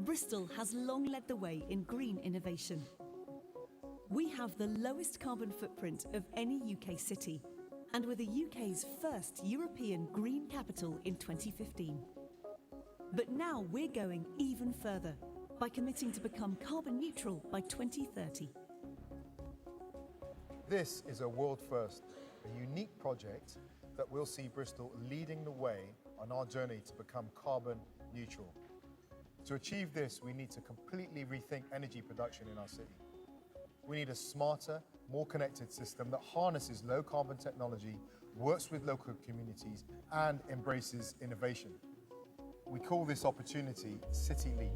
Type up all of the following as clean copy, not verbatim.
Bristol has long led the way in green innovation. We have the lowest carbon footprint of any UK city, and we're the UK's first European green capital in 2015. But now we're going even further by committing to become carbon neutral by 2030. This is a world first, a unique project that will see Bristol leading the way on our journey to become carbon neutral. To achieve this, we need to completely rethink energy production in our city. We need a smarter, more connected system that harnesses low carbon technology, works with local communities, and embraces innovation. We call this opportunity City Leap.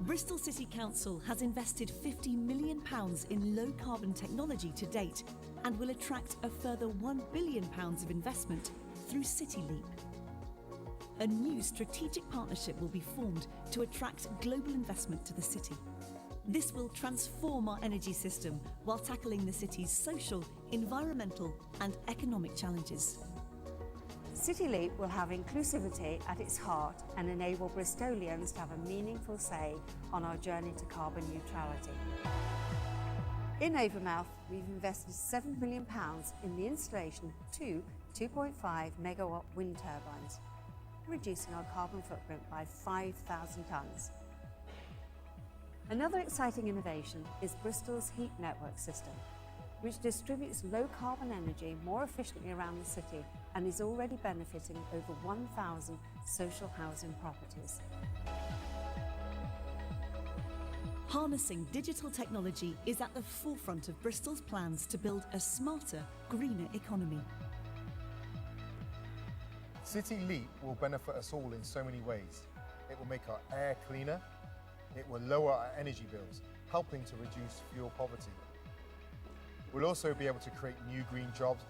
Bristol City Council has invested £50 million in low carbon technology to date and will attract a further £1 billion of investment through City Leap. A new strategic partnership will be formed to attract global investment to the city. This will transform our energy system while tackling the city's social, environmental and economic challenges. City Leap will have inclusivity at its heart and enable Bristolians to have a meaningful say on our journey to carbon neutrality. In Avonmouth, we've invested £7 million in the installation of two 2.5 megawatt wind turbines, reducing our carbon footprint by 5,000 tonnes. Another exciting innovation is Bristol's heat network system, which distributes low carbon energy more efficiently around the city and is already benefiting over 1,000 social housing properties. Harnessing digital technology is at the forefront of Bristol's plans to build a smarter, greener economy. City Leap will benefit us all in so many ways. It will make our air cleaner, it will lower our energy bills, helping to reduce fuel poverty. We'll also be able to create new green jobs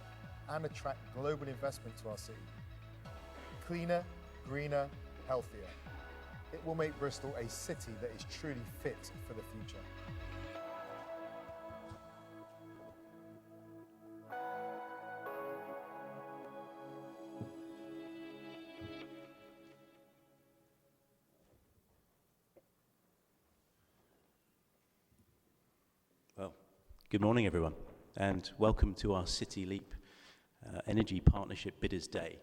and attract global investment to our city. Cleaner, greener, healthier. It will make Bristol a city that is truly fit for the future. Well, good morning everyone, and welcome to our City Leap Energy Partnership Bidders Day.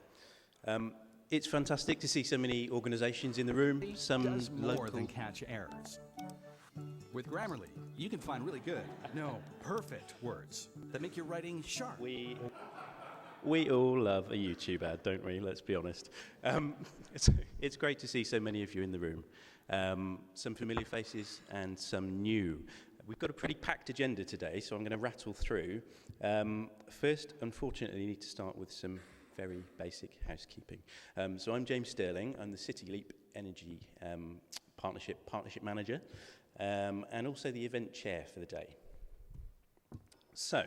It's fantastic to see so many organisations in the room. Some does more local than catch errors. With Grammarly, you can find really good, no, perfect words that make your writing sharp. We all love a YouTube ad, don't we? Let's be honest. It's great to see so many of you in the room. Some familiar faces and some new. We've got a pretty packed agenda today, so I'm going to rattle through. First, unfortunately, I need to start with some very basic housekeeping. So I'm James Sterling. I'm the City Leap Energy Partnership Manager, and also the event chair for the day. So,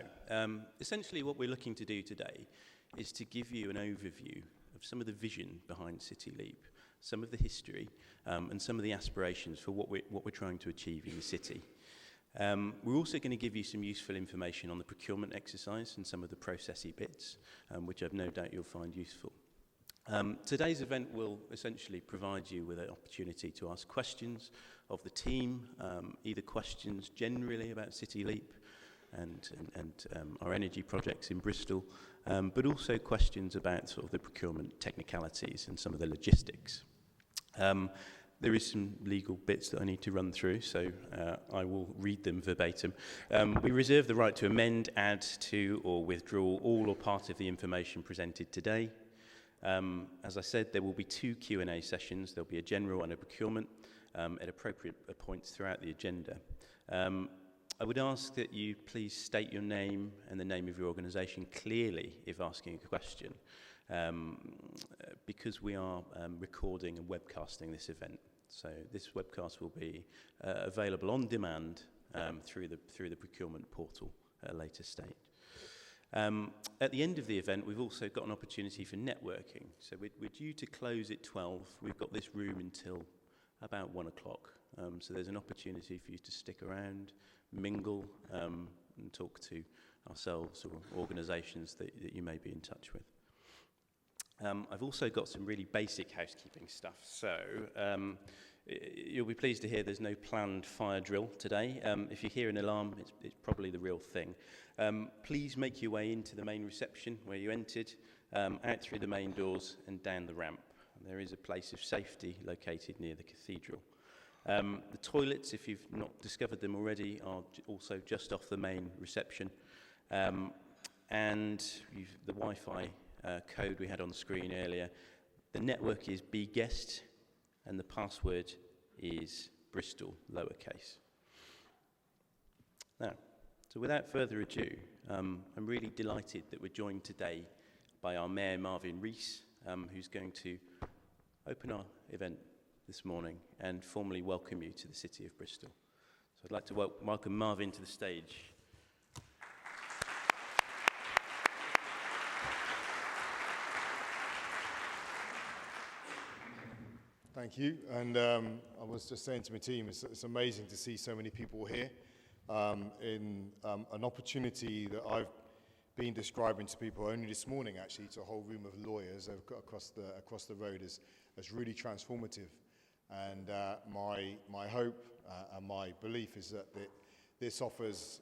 essentially what we're looking to do today is to give you an overview of some of the vision behind City Leap, some of the history, and some of the aspirations for what we're trying to achieve in the city. We're also going to give you some useful information on the procurement exercise and some of the processy bits, which I've no doubt you'll find useful. Today's event will essentially provide you with an opportunity to ask questions of the team, either questions generally about City Leap and our energy projects in Bristol, but also questions about sort of the procurement technicalities and some of the logistics. There is some legal bits that I need to run through, so I will read them verbatim. We reserve the right to amend, add to, or withdraw all or part of the information presented today. As I said, there will be two Q&A sessions. There'll be a general and a procurement at appropriate points throughout the agenda. I would ask that you please state your name and the name of your organisation clearly if asking a question, because we are recording and webcasting this event. So this webcast will be available on demand through the procurement portal at a later stage. At the end of the event, we've also got an opportunity for networking. So we're due to close at 12. We've got this room until about 1 o'clock. So there's an opportunity for you to stick around, mingle, and talk to ourselves or organisations that you may be in touch with. I've also got some really basic housekeeping stuff. So you'll be pleased to hear there's no planned fire drill today. If you hear an alarm, it's probably the real thing. Please make your way into the main reception where you entered, out through the main doors and down the ramp. There is a place of safety located near the cathedral. The toilets, if you've not discovered them already, are also just off the main reception. And the Wi-Fi code we had on the screen earlier, the network is bguest and the password is Bristol, lowercase. Now, so without further ado, I'm really delighted that we're joined today by our Mayor, Marvin Rees, who's going to open our event this morning and formally welcome you to the city of Bristol. So I'd like to welcome Marvin to the stage. Thank you. And I was just saying to my team, it's amazing to see so many people here in an opportunity that I've been describing to people only this morning, actually, to a whole room of lawyers across the road as really transformative. And my hope and my belief is that this offers,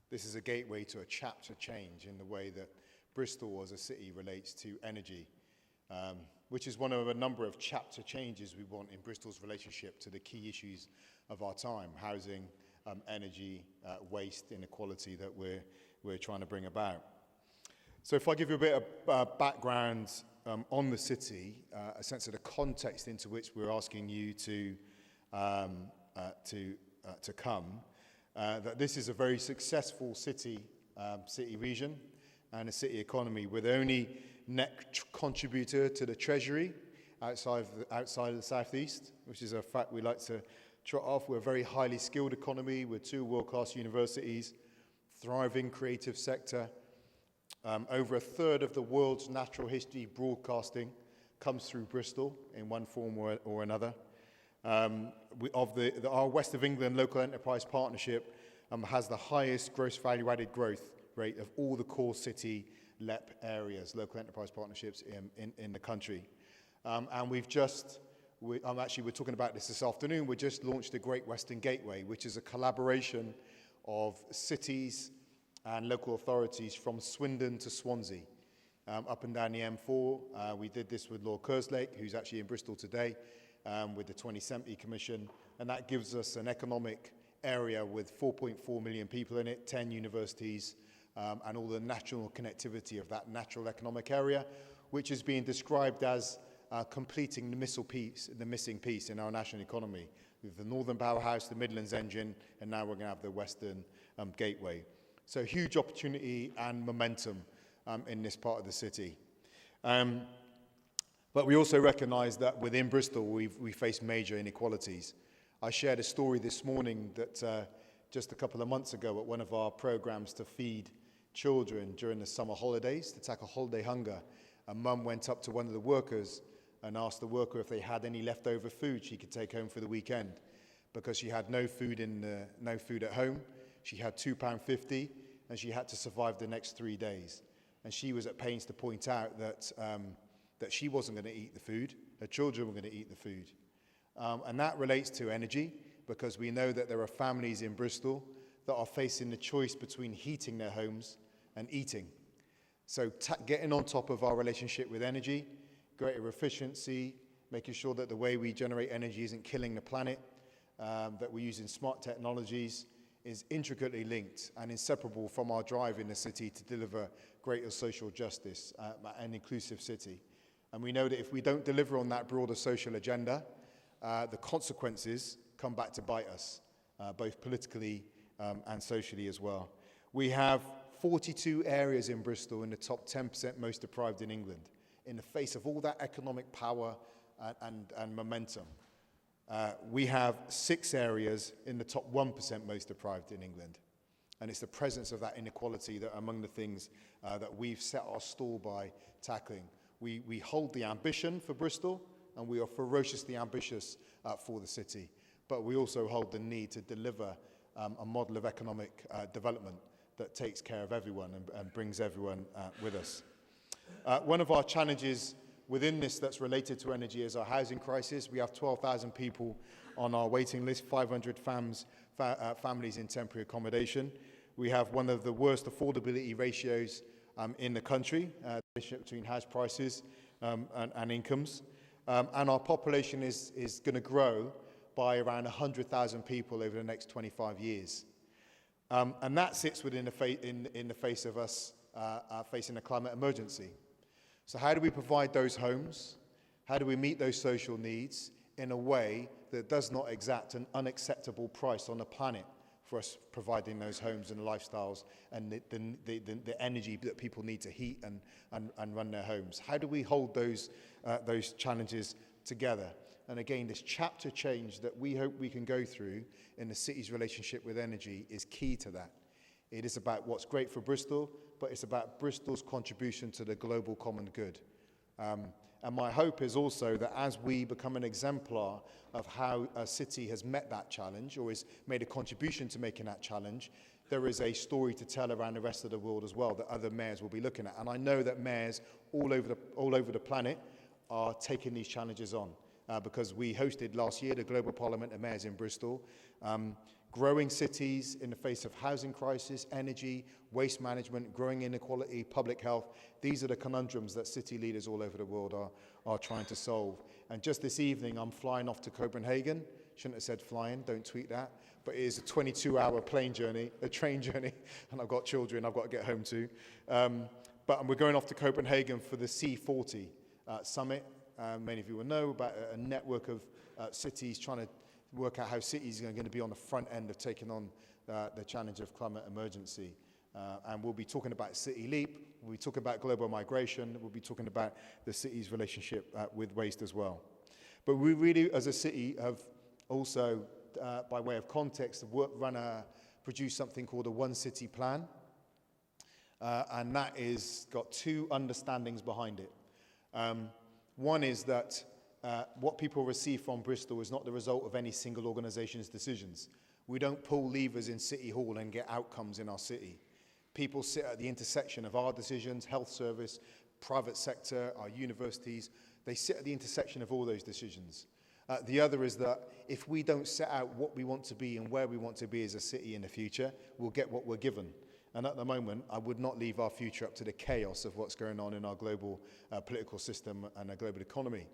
this is a gateway to a chapter change in the way that Bristol as a city relates to energy, which is one of a number of chapter changes we want in Bristol's relationship to the key issues of our time: housing, energy, waste, inequality that we're trying to bring about. So if I give you a bit of background on the city, a sense of the context into which we're asking you to come, that this is a very successful city region and a city economy. We're the only net contributor to the Treasury outside of the Southeast, which is a fact we like to trot off. We're a very highly skilled economy with 2 world-class universities, thriving creative sector. Over a third of the world's natural history broadcasting comes through Bristol in one form or another. Our West of England Local Enterprise Partnership has the highest gross value added growth rate of all the core city LEP areas, local enterprise partnerships in the country. And we're talking about this afternoon. We just launched the Great Western Gateway, which is a collaboration of cities and local authorities from Swindon to Swansea, up and down the M4. We did this with Lord Kerslake, who's actually in Bristol today, with the 2070 Commission, and that gives us an economic area with 4.4 million people in it, 10 universities, and all the national connectivity of that natural economic area, which is being described as completing the missing piece in our national economy, with the Northern Powerhouse, the Midlands Engine, and now we're going to have the Western Gateway. So huge opportunity and momentum in this part of the city. But we also recognise that within Bristol we face major inequalities. I shared a story this morning that just a couple of months ago at one of our programmes to feed children during the summer holidays, to tackle holiday hunger, a mum went up to one of the workers and asked the worker if they had any leftover food she could take home for the weekend, because she had no food at home. She had £2.50 and she had to survive the next 3 days. And she was at pains to point out that she wasn't going to eat the food, her children were going to eat the food. And that relates to energy, because we know that there are families in Bristol that are facing the choice between heating their homes and eating. So getting on top of our relationship with energy, greater efficiency, making sure that the way we generate energy isn't killing the planet, that we're using smart technologies, is intricately linked and inseparable from our drive in the city to deliver greater social justice and inclusive city. And we know that if we don't deliver on that broader social agenda, the consequences come back to bite us, both politically and socially as well. We have 42 areas in Bristol in the top 10% most deprived in England, in the face of all that economic power and momentum. We have 6 areas in the top 1% most deprived in England. And it's the presence of that inequality that are among the things that we've set our stall by tackling. We hold the ambition for Bristol, and we are ferociously ambitious for the city. But we also hold the need to deliver a model of economic development that takes care of everyone and brings everyone with us. One of our challenges within this that's related to energy is our housing crisis. We have 12,000 people on our waiting list, 500 families in temporary accommodation. We have one of the worst affordability ratios in the country, the ratio between house prices and incomes. And our population is going to grow by around 100,000 people over the next 25 years. And that sits within in the face of us facing a climate emergency. So how do we provide those homes? How do we meet those social needs in a way that does not exact an unacceptable price on the planet for us providing those homes and lifestyles and the energy that people need to heat and run their homes? How do we hold those challenges together? And again, this chapter change that we hope we can go through in the city's relationship with energy is key to that. It is about what's great for Bristol, but it's about Bristol's contribution to the global common good. And my hope is also that as we become an exemplar of how a city has met that challenge or has made a contribution to making that challenge, there is a story to tell around the rest of the world as well that other mayors will be looking at. And I know that mayors all over the planet are taking these challenges on because we hosted last year the Global Parliament of Mayors in Bristol. Growing cities in the face of housing crisis, energy, waste management, growing inequality, public health. These are the conundrums that city leaders all over the world are trying to solve. And just this evening, I'm flying off to Copenhagen. Shouldn't have said flying, don't tweet that. But it is a 22-hour train journey, and I've got children I've got to get home to. But we're going off to Copenhagen for the C40 summit. Many of you will know about a network of cities trying to work out how cities are going to be on the front end of taking on the challenge of climate emergency. And we'll be talking about City Leap, we'll be talking about global migration, we'll be talking about the city's relationship with waste as well. But we really, as a city, have also, by way of context, produced something called a One City Plan. And that is got two understandings behind it. One is that what people receive from Bristol is not the result of any single organisation's decisions. We don't pull levers in City Hall and get outcomes in our city. People sit at the intersection of our decisions, health service, private sector, our universities. They sit at the intersection of all those decisions. The other is that if we don't set out what we want to be and where we want to be as a city in the future, we'll get what we're given. And at the moment, I would not leave our future up to the chaos of what's going on in our global political system and our global economy.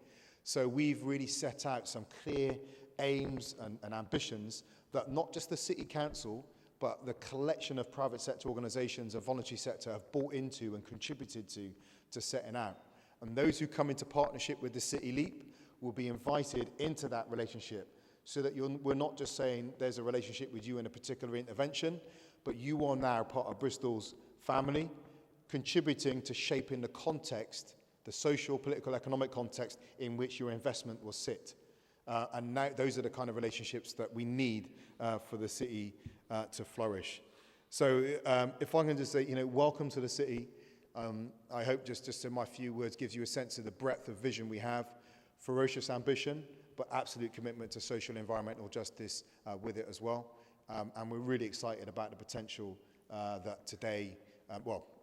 So we've really set out some clear aims and ambitions that not just the City Council, but the collection of private sector organisations and voluntary sector have bought into and contributed to setting out. And those who come into partnership with the City Leap will be invited into that relationship so that we're not just saying there's a relationship with you in a particular intervention, but you are now part of Bristol's family, contributing to shaping the context, the social, political, economic context in which your investment will sit. And now those are the kind of relationships that we need for the city to flourish. So if I can just say, welcome to the city. I hope just in my few words gives you a sense of the breadth of vision we have, ferocious ambition, but absolute commitment to social environmental justice with it as well. And we're really excited about the potential that today,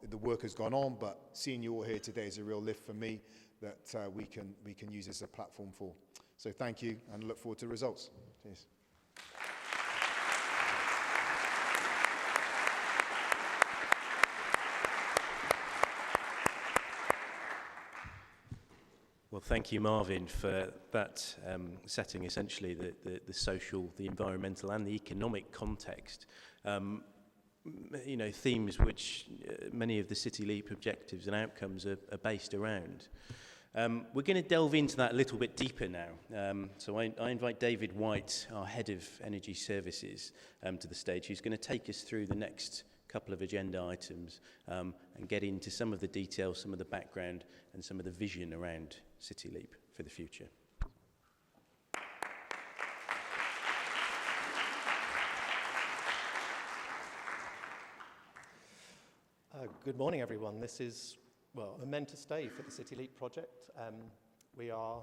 the work has gone on, but seeing you all here today is a real lift for me that we can use as a platform for. So thank you, and look forward to the results. Cheers. Well, thank you, Marvin, for that setting essentially the social, the environmental and the economic context. Themes which many of the City Leap objectives and outcomes are based around. We're going to delve into that a little bit deeper now. So I invite David White, our Head of Energy Services, to the stage, who's going to take us through the next couple of agenda items and get into some of the details, some of the background and some of the vision around City Leap for the future. Good morning, everyone. This is, a momentous day for the City Leap project. We are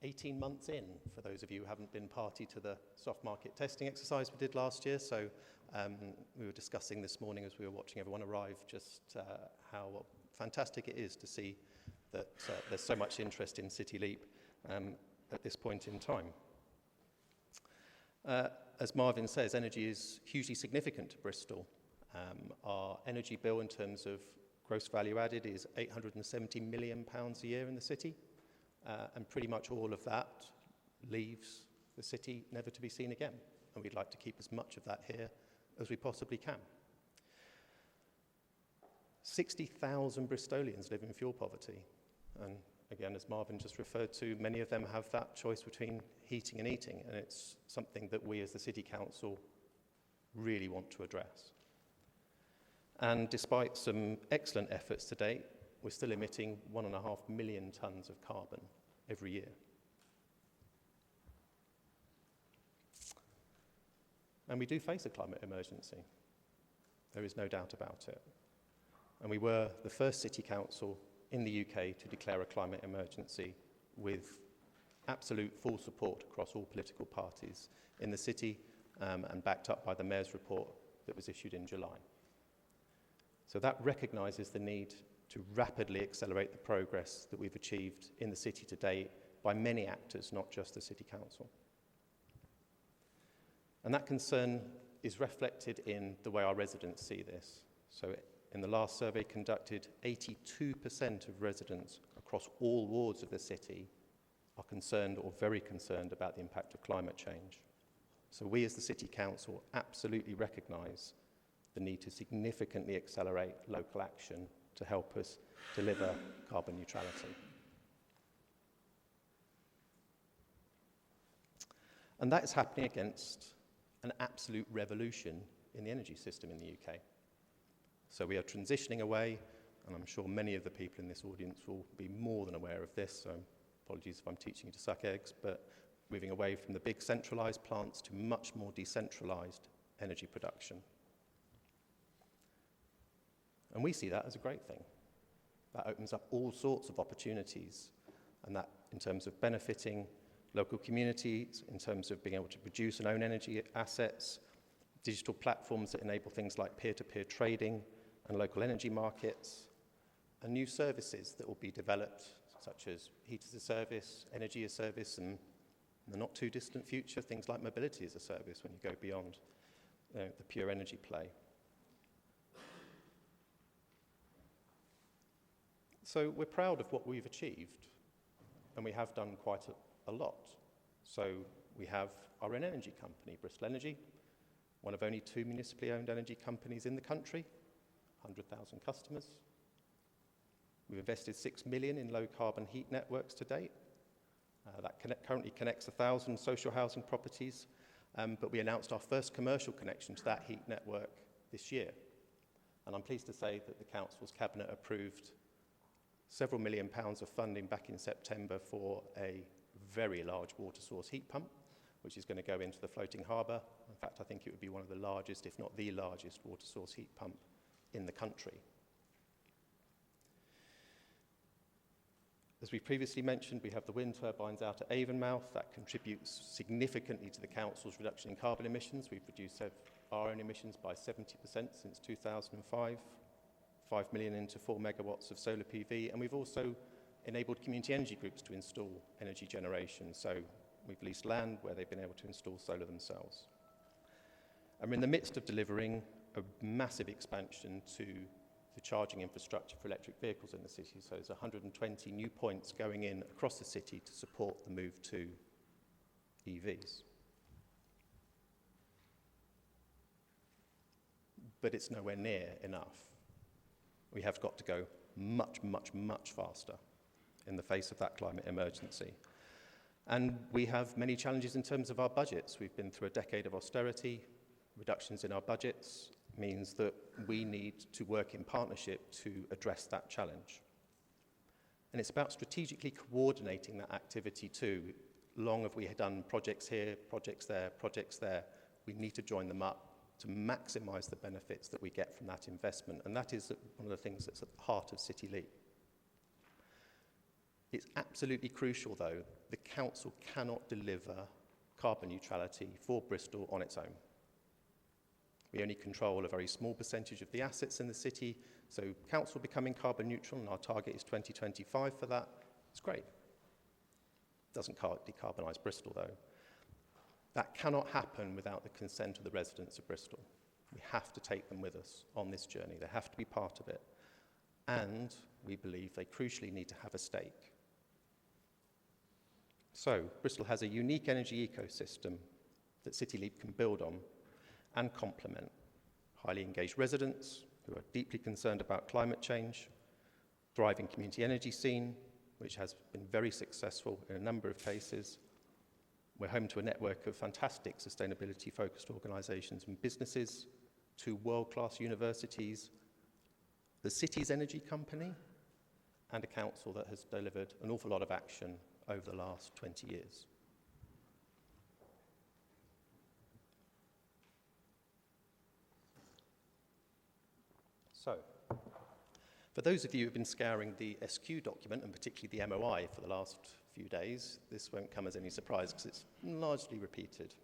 18 months in, for those of you who haven't been party to the soft market testing exercise we did last year. So we were discussing this morning as we were watching everyone arrive just how fantastic it is to see that there's so much interest in City Leap at this point in time. As Marvin says, energy is hugely significant to Bristol. Our energy bill in terms of gross value added is £870 million a year in the city, and pretty much all of that leaves the city never to be seen again. And we'd like to keep as much of that here as we possibly can. 60,000 Bristolians live in fuel poverty. And again, as Marvin just referred to, many of them have that choice between heating and eating. And it's something that we as the City Council really want to address. And despite some excellent efforts to date, we're still emitting 1.5 million tonnes of carbon every year. And we do face a climate emergency. There is no doubt about it. And we were the first city council in the UK to declare a climate emergency with absolute full support across all political parties in the city, and backed up by the Mayor's report that was issued in July. So that recognises the need to rapidly accelerate the progress that we've achieved in the city to date by many actors, not just the City Council. And that concern is reflected in the way our residents see this. So in the last survey conducted, 82% of residents across all wards of the city are concerned or very concerned about the impact of climate change. So we as the City Council absolutely recognise the need to significantly accelerate local action to help us deliver carbon neutrality. And that is happening against an absolute revolution in the energy system in the UK. So we are transitioning away, and I'm sure many of the people in this audience will be more than aware of this, so apologies if I'm teaching you to suck eggs, but moving away from the big centralised plants to much more decentralised energy production. And we see that as a great thing. That opens up all sorts of opportunities, and that in terms of benefiting local communities, in terms of being able to produce and own energy assets, digital platforms that enable things like peer-to-peer trading and local energy markets, and new services that will be developed, such as heat as a service, energy as a service, and in the not too distant future, things like mobility as a service when you go beyond the pure energy play. So we're proud of what we've achieved, and we have done quite a lot. So we have our own energy company, Bristol Energy, one of only 2 municipally owned energy companies in the country, 100,000 customers. We've invested £6 million in low carbon heat networks to date. That currently connects 1,000 social housing properties, but we announced our first commercial connection to that heat network this year. And I'm pleased to say that the Council's Cabinet approved several £1 million of funding back in September for a very large water source heat pump, which is going to go into the floating harbour. In fact, I think it would be one of the largest, if not the largest, water source heat pump in the country. As we previously mentioned, we have the wind turbines out at Avonmouth. That contributes significantly to the Council's reduction in carbon emissions. We've reduced our own emissions by 70% since 2005, 5 million into 4 megawatts of solar PV, and we've also enabled community energy groups to install energy generation. So we've leased land where they've been able to install solar themselves. And we're in the midst of delivering a massive expansion to the charging infrastructure for electric vehicles in the city. So there's 120 new points going in across the city to support the move to EVs. But it's nowhere near enough. We have got to go much, much, much faster in the face of that climate emergency. And we have many challenges in terms of our budgets. We've been through a decade of austerity. Reductions in our budgets means that we need to work in partnership to address that challenge. And it's about strategically coordinating that activity too. Long have we done projects here, projects there, projects there. We need to join them up to maximise the benefits that we get from that investment. And that is one of the things that's at the heart of City Leap. It's absolutely crucial, though, the council cannot deliver carbon neutrality for Bristol on its own. We only control a very small percentage of the assets in the city, so council becoming carbon neutral, and our target is 2025 for that. It's great. Doesn't decarbonise Bristol, though. That cannot happen without the consent of the residents of Bristol. We have to take them with us on this journey. They have to be part of it. And we believe they crucially need to have a stake. So, Bristol has a unique energy ecosystem that CityLeap can build on and complement. Highly engaged residents who are deeply concerned about climate change, thriving community energy scene, which has been very successful in a number of cases. We're home to a network of fantastic sustainability-focused organisations and businesses, 2 world-class universities, the city's energy company, and a council that has delivered an awful lot of action over the last 20 years. So, for those of you who've been scouring the SQ document, and particularly the MOI for the last few days, this won't come as any surprise because it's largely repeated.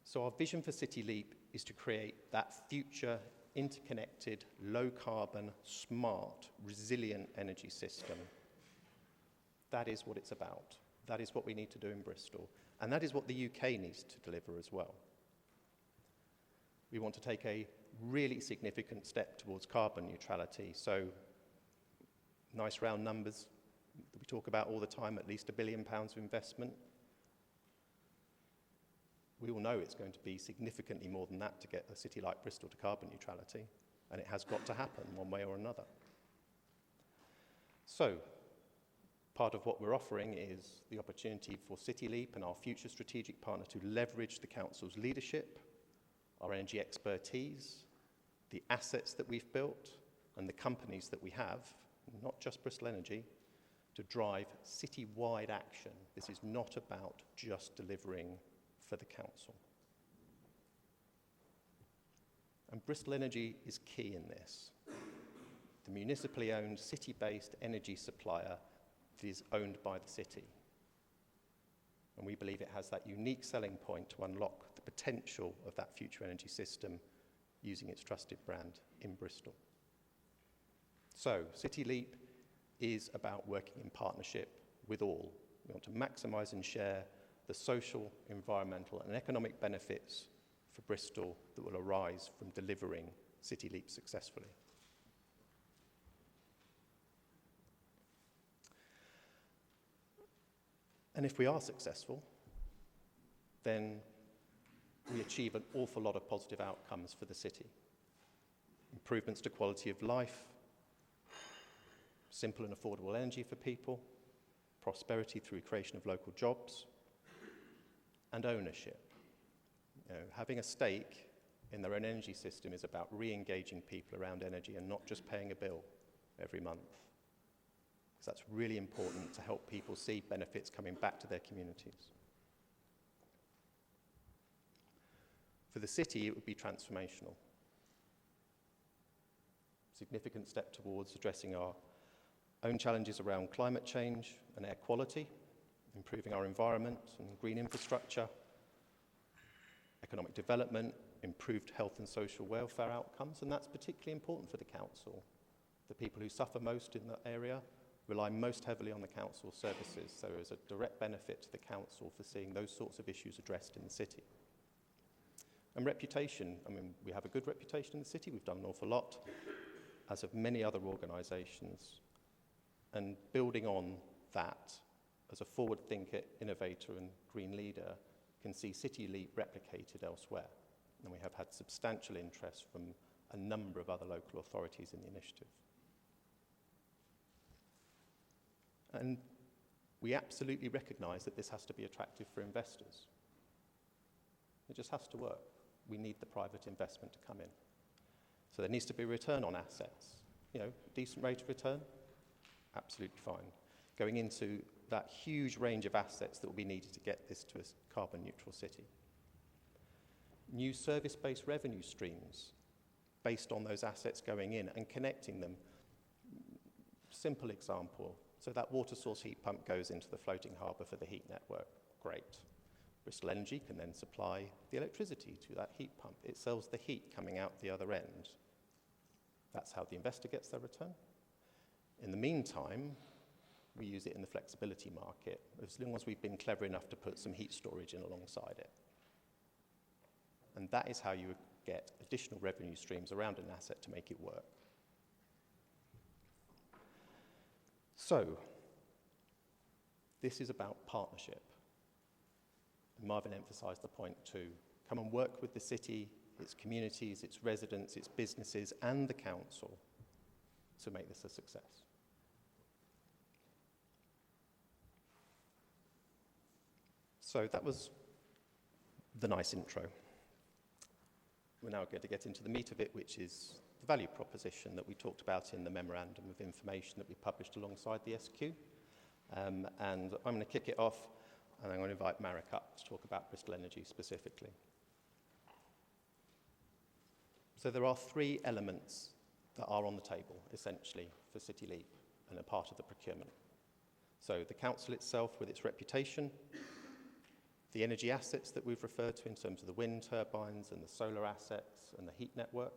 So our vision for CityLeap is to create that future, interconnected, low-carbon, smart, resilient energy system. That is what it's about. That is what we need to do in Bristol. And that is what the UK needs to deliver as well. We want to take a really significant step towards carbon neutrality. So, nice round numbers that we talk about all the time, at least £1 billion of investment. We all know it's going to be significantly more than that to get a city like Bristol to carbon neutrality, and it has got to happen one way or another. So, part of what we're offering is the opportunity for CityLeap and our future strategic partner to leverage the council's leadership, our energy expertise, the assets that we've built, and the companies that we have, not just Bristol Energy, to drive city-wide action. This is not about just delivering for the council. And Bristol Energy is key in this. The municipally owned, city-based energy supplier that is owned by the city. And we believe it has that unique selling point to unlock the potential of that future energy system using its trusted brand in Bristol. So, CityLeap is about working in partnership with all. We want to maximise and share the social, environmental and economic benefits for Bristol that will arise from delivering CityLeap successfully. And if we are successful, then we achieve an awful lot of positive outcomes for the city. Improvements to quality of life, simple and affordable energy for people, prosperity through creation of local jobs, and ownership. Having a stake in their own energy system is about re-engaging people around energy and not just paying a bill every month. Because that's really important to help people see benefits coming back to their communities. For the city, it would be transformational. Significant step towards addressing our own challenges around climate change and air quality, improving our environment and green infrastructure, economic development, improved health and social welfare outcomes, and that's particularly important for the council. The people who suffer most in that area rely most heavily on the council services, so there's a direct benefit to the council for seeing those sorts of issues addressed in the city. And reputation, we have a good reputation in the city, we've done an awful lot, as have many other organisations. And building on that, as a forward thinker, innovator and green leader, can see CityLeap replicated elsewhere. And we have had substantial interest from a number of other local authorities in the initiative. And we absolutely recognise that this has to be attractive for investors. It just has to work. We need the private investment to come in. So there needs to be a return on assets. Decent rate of return, absolutely fine. Going into that huge range of assets that will be needed to get this to a carbon neutral city. New service-based revenue streams based on those assets going in and connecting them. Simple example. So that water source heat pump goes into the floating harbour for the heat network. Great. Bristol Energy can then supply the electricity to that heat pump. It sells the heat coming out the other end. That's how the investor gets their return. In the meantime, we use it in the flexibility market, as long as we've been clever enough to put some heat storage in alongside it. And that is how you would get additional revenue streams around an asset to make it work. So, this is about partnership. And Marvin emphasised the point too. Come and work with the city, its communities, its residents, its businesses, and the council to make this a success. So that was the nice intro. We're now going to get into the meat of it, which is the value proposition that we talked about in the memorandum of information that we published alongside the SQ. And I'm going to kick it off, and I'm going to invite Marek up to talk about Bristol Energy specifically. So there are three elements that are on the table, essentially, for City Leap and a part of the procurement. So the council itself with its reputation, the energy assets that we've referred to in terms of the wind turbines and the solar assets and the heat network.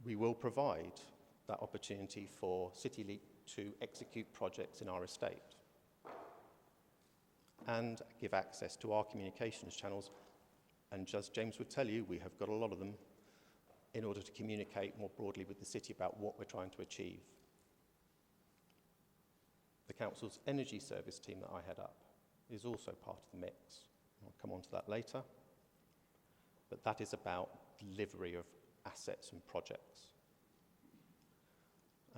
We will provide that opportunity for City Leap to execute projects in our estate and give access to our communications channels. And just James would tell you, we have got a lot of them in order to communicate more broadly with the city about what we're trying to achieve. The council's energy service team that I head up is also part of the mix. I'll come on to that later. But that is about delivery of assets and projects.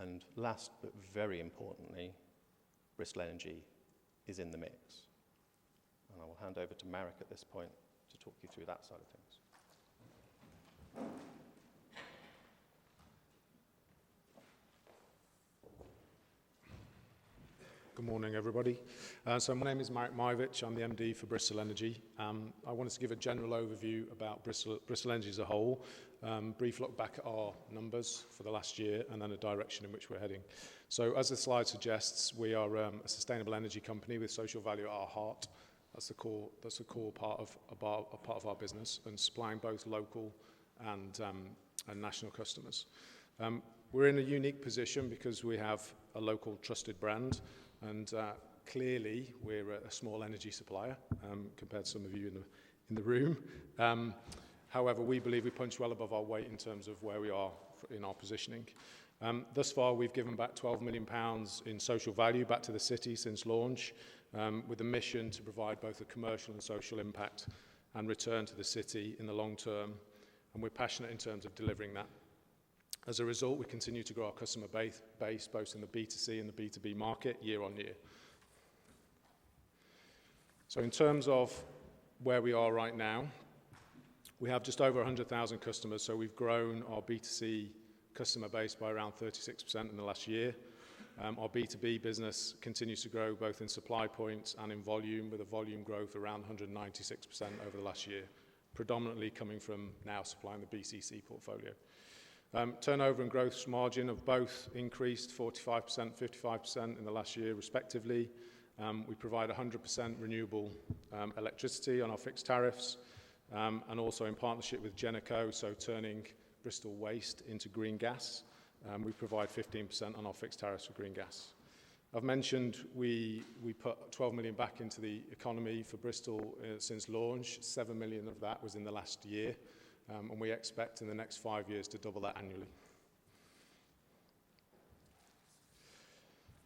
And last but very importantly, Bristol Energy is in the mix. And I will hand over to Marek at this point to talk you through that side of things. Good morning, everybody. So my name is Marek. I'm the MD for Bristol Energy. I wanted to give a general overview about Bristol Energy as a whole, brief look back at our numbers for the last year, and then a direction in which we're heading. So as the slide suggests, we are a sustainable energy company with social value at our heart. That's the core part of our business, and supplying both local and national customers. We're in a unique position because we have a local trusted brand. And clearly, we're a small energy supplier compared to some of you in the room. However, we believe we punch well above our weight in terms of where we are in our positioning. Thus far, we've given back £12 million in social value back to the city since launch, with a mission to provide both a commercial and social impact and return to the city in the long term. And we're passionate in terms of delivering that. As a result, we continue to grow our customer base both in the B2C and the B2B market year on year. So in terms of where we are right now, we have just over 100,000 customers, so we've grown our B2C customer base by around 36% in the last year. Our B2B business continues to grow both in supply points and in volume, with a volume growth around 196% over the last year, predominantly coming from now supplying the BCC portfolio. Turnover and gross margin have both increased 45%, 55% in the last year, respectively. We provide 100% renewable electricity on our fixed tariffs, and also in partnership with Geneco, so turning Bristol waste into green gas. We provide 15% on our fixed tariffs for green gas. I've mentioned we put 12 million back into the economy for Bristol since launch. 7 million of that was in the last year. And we expect in the next 5 years to double that annually.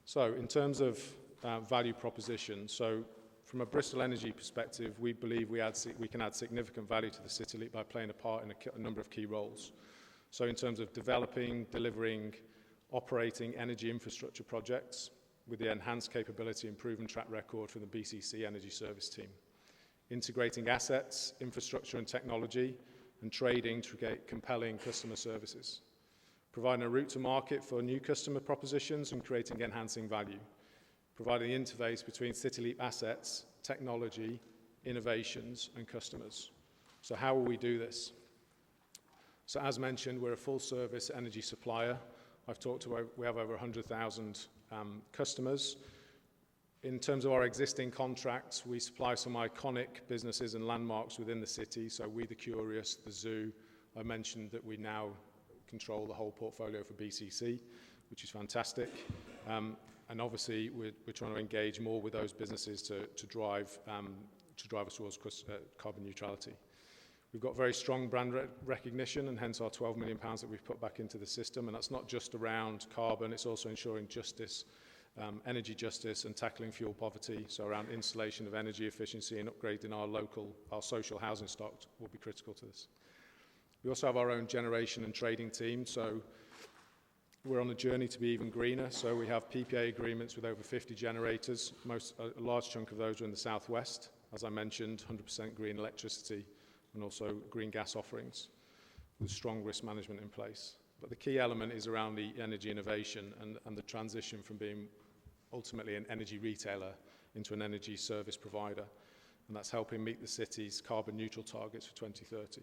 So in terms of value proposition, so from a Bristol Energy perspective, we believe we can add significant value to the City Leap by playing a part in a number of key roles. So in terms of developing, delivering, operating energy infrastructure projects with the enhanced capability and proven track record from the BCC Energy Service team. Integrating assets, infrastructure and technology, and trading to create compelling customer services, providing a route to market for new customer propositions and creating enhancing value, providing the interface between City Leap assets, technology, innovations, and customers. So how will we do this? So as mentioned, we're a full-service energy supplier. We have over 100,000 customers. In terms of our existing contracts, we supply some iconic businesses and landmarks within the city. So We the Curious, the Zoo. I mentioned that we now control the whole portfolio for BCC, which is fantastic. And obviously, we're trying to engage more with those businesses to drive us towards carbon neutrality. We've got very strong brand recognition, and hence our £12 million that we've put back into the system. And that's not just around carbon, it's also ensuring justice, energy justice and tackling fuel poverty. So around installation of energy efficiency and upgrading our social housing stock will be critical to this. We also have our own generation and trading team. So we're on a journey to be even greener. So we have PPA agreements with over 50 generators. A large chunk of those are in the southwest. As I mentioned, 100% green electricity and also green gas offerings with strong risk management in place. But the key element is around the energy innovation and the transition from being ultimately an energy retailer into an energy service provider. And that's helping meet the city's carbon neutral targets for 2030.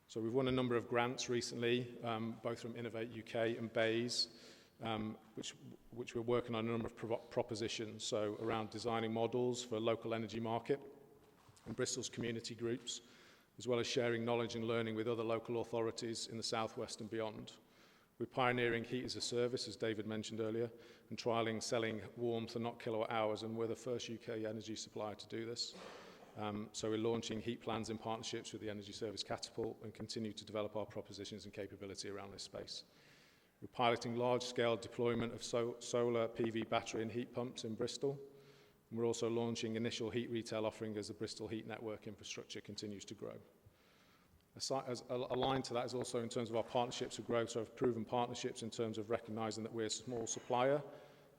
So we've won a number of grants recently, both from Innovate UK and BAYS, which we're working on a number of propositions. So around designing models for local energy market and Bristol's community groups, as well as sharing knowledge and learning with other local authorities in the southwest and beyond. We're pioneering heat as a service, as David mentioned earlier, and trialling selling warmth and not kilowatt hours, and we're the first UK energy supplier to do this. So we're launching heat plans in partnerships with the Energy Service Catapult and continue to develop our propositions and capability around this space. We're piloting large-scale deployment of solar PV battery and heat pumps in Bristol. And we're also launching initial heat retail offering as the Bristol heat network infrastructure continues to grow. Aligned to that is also in terms of our partnerships with growth, so I've proven partnerships in terms of recognising that we're a small supplier,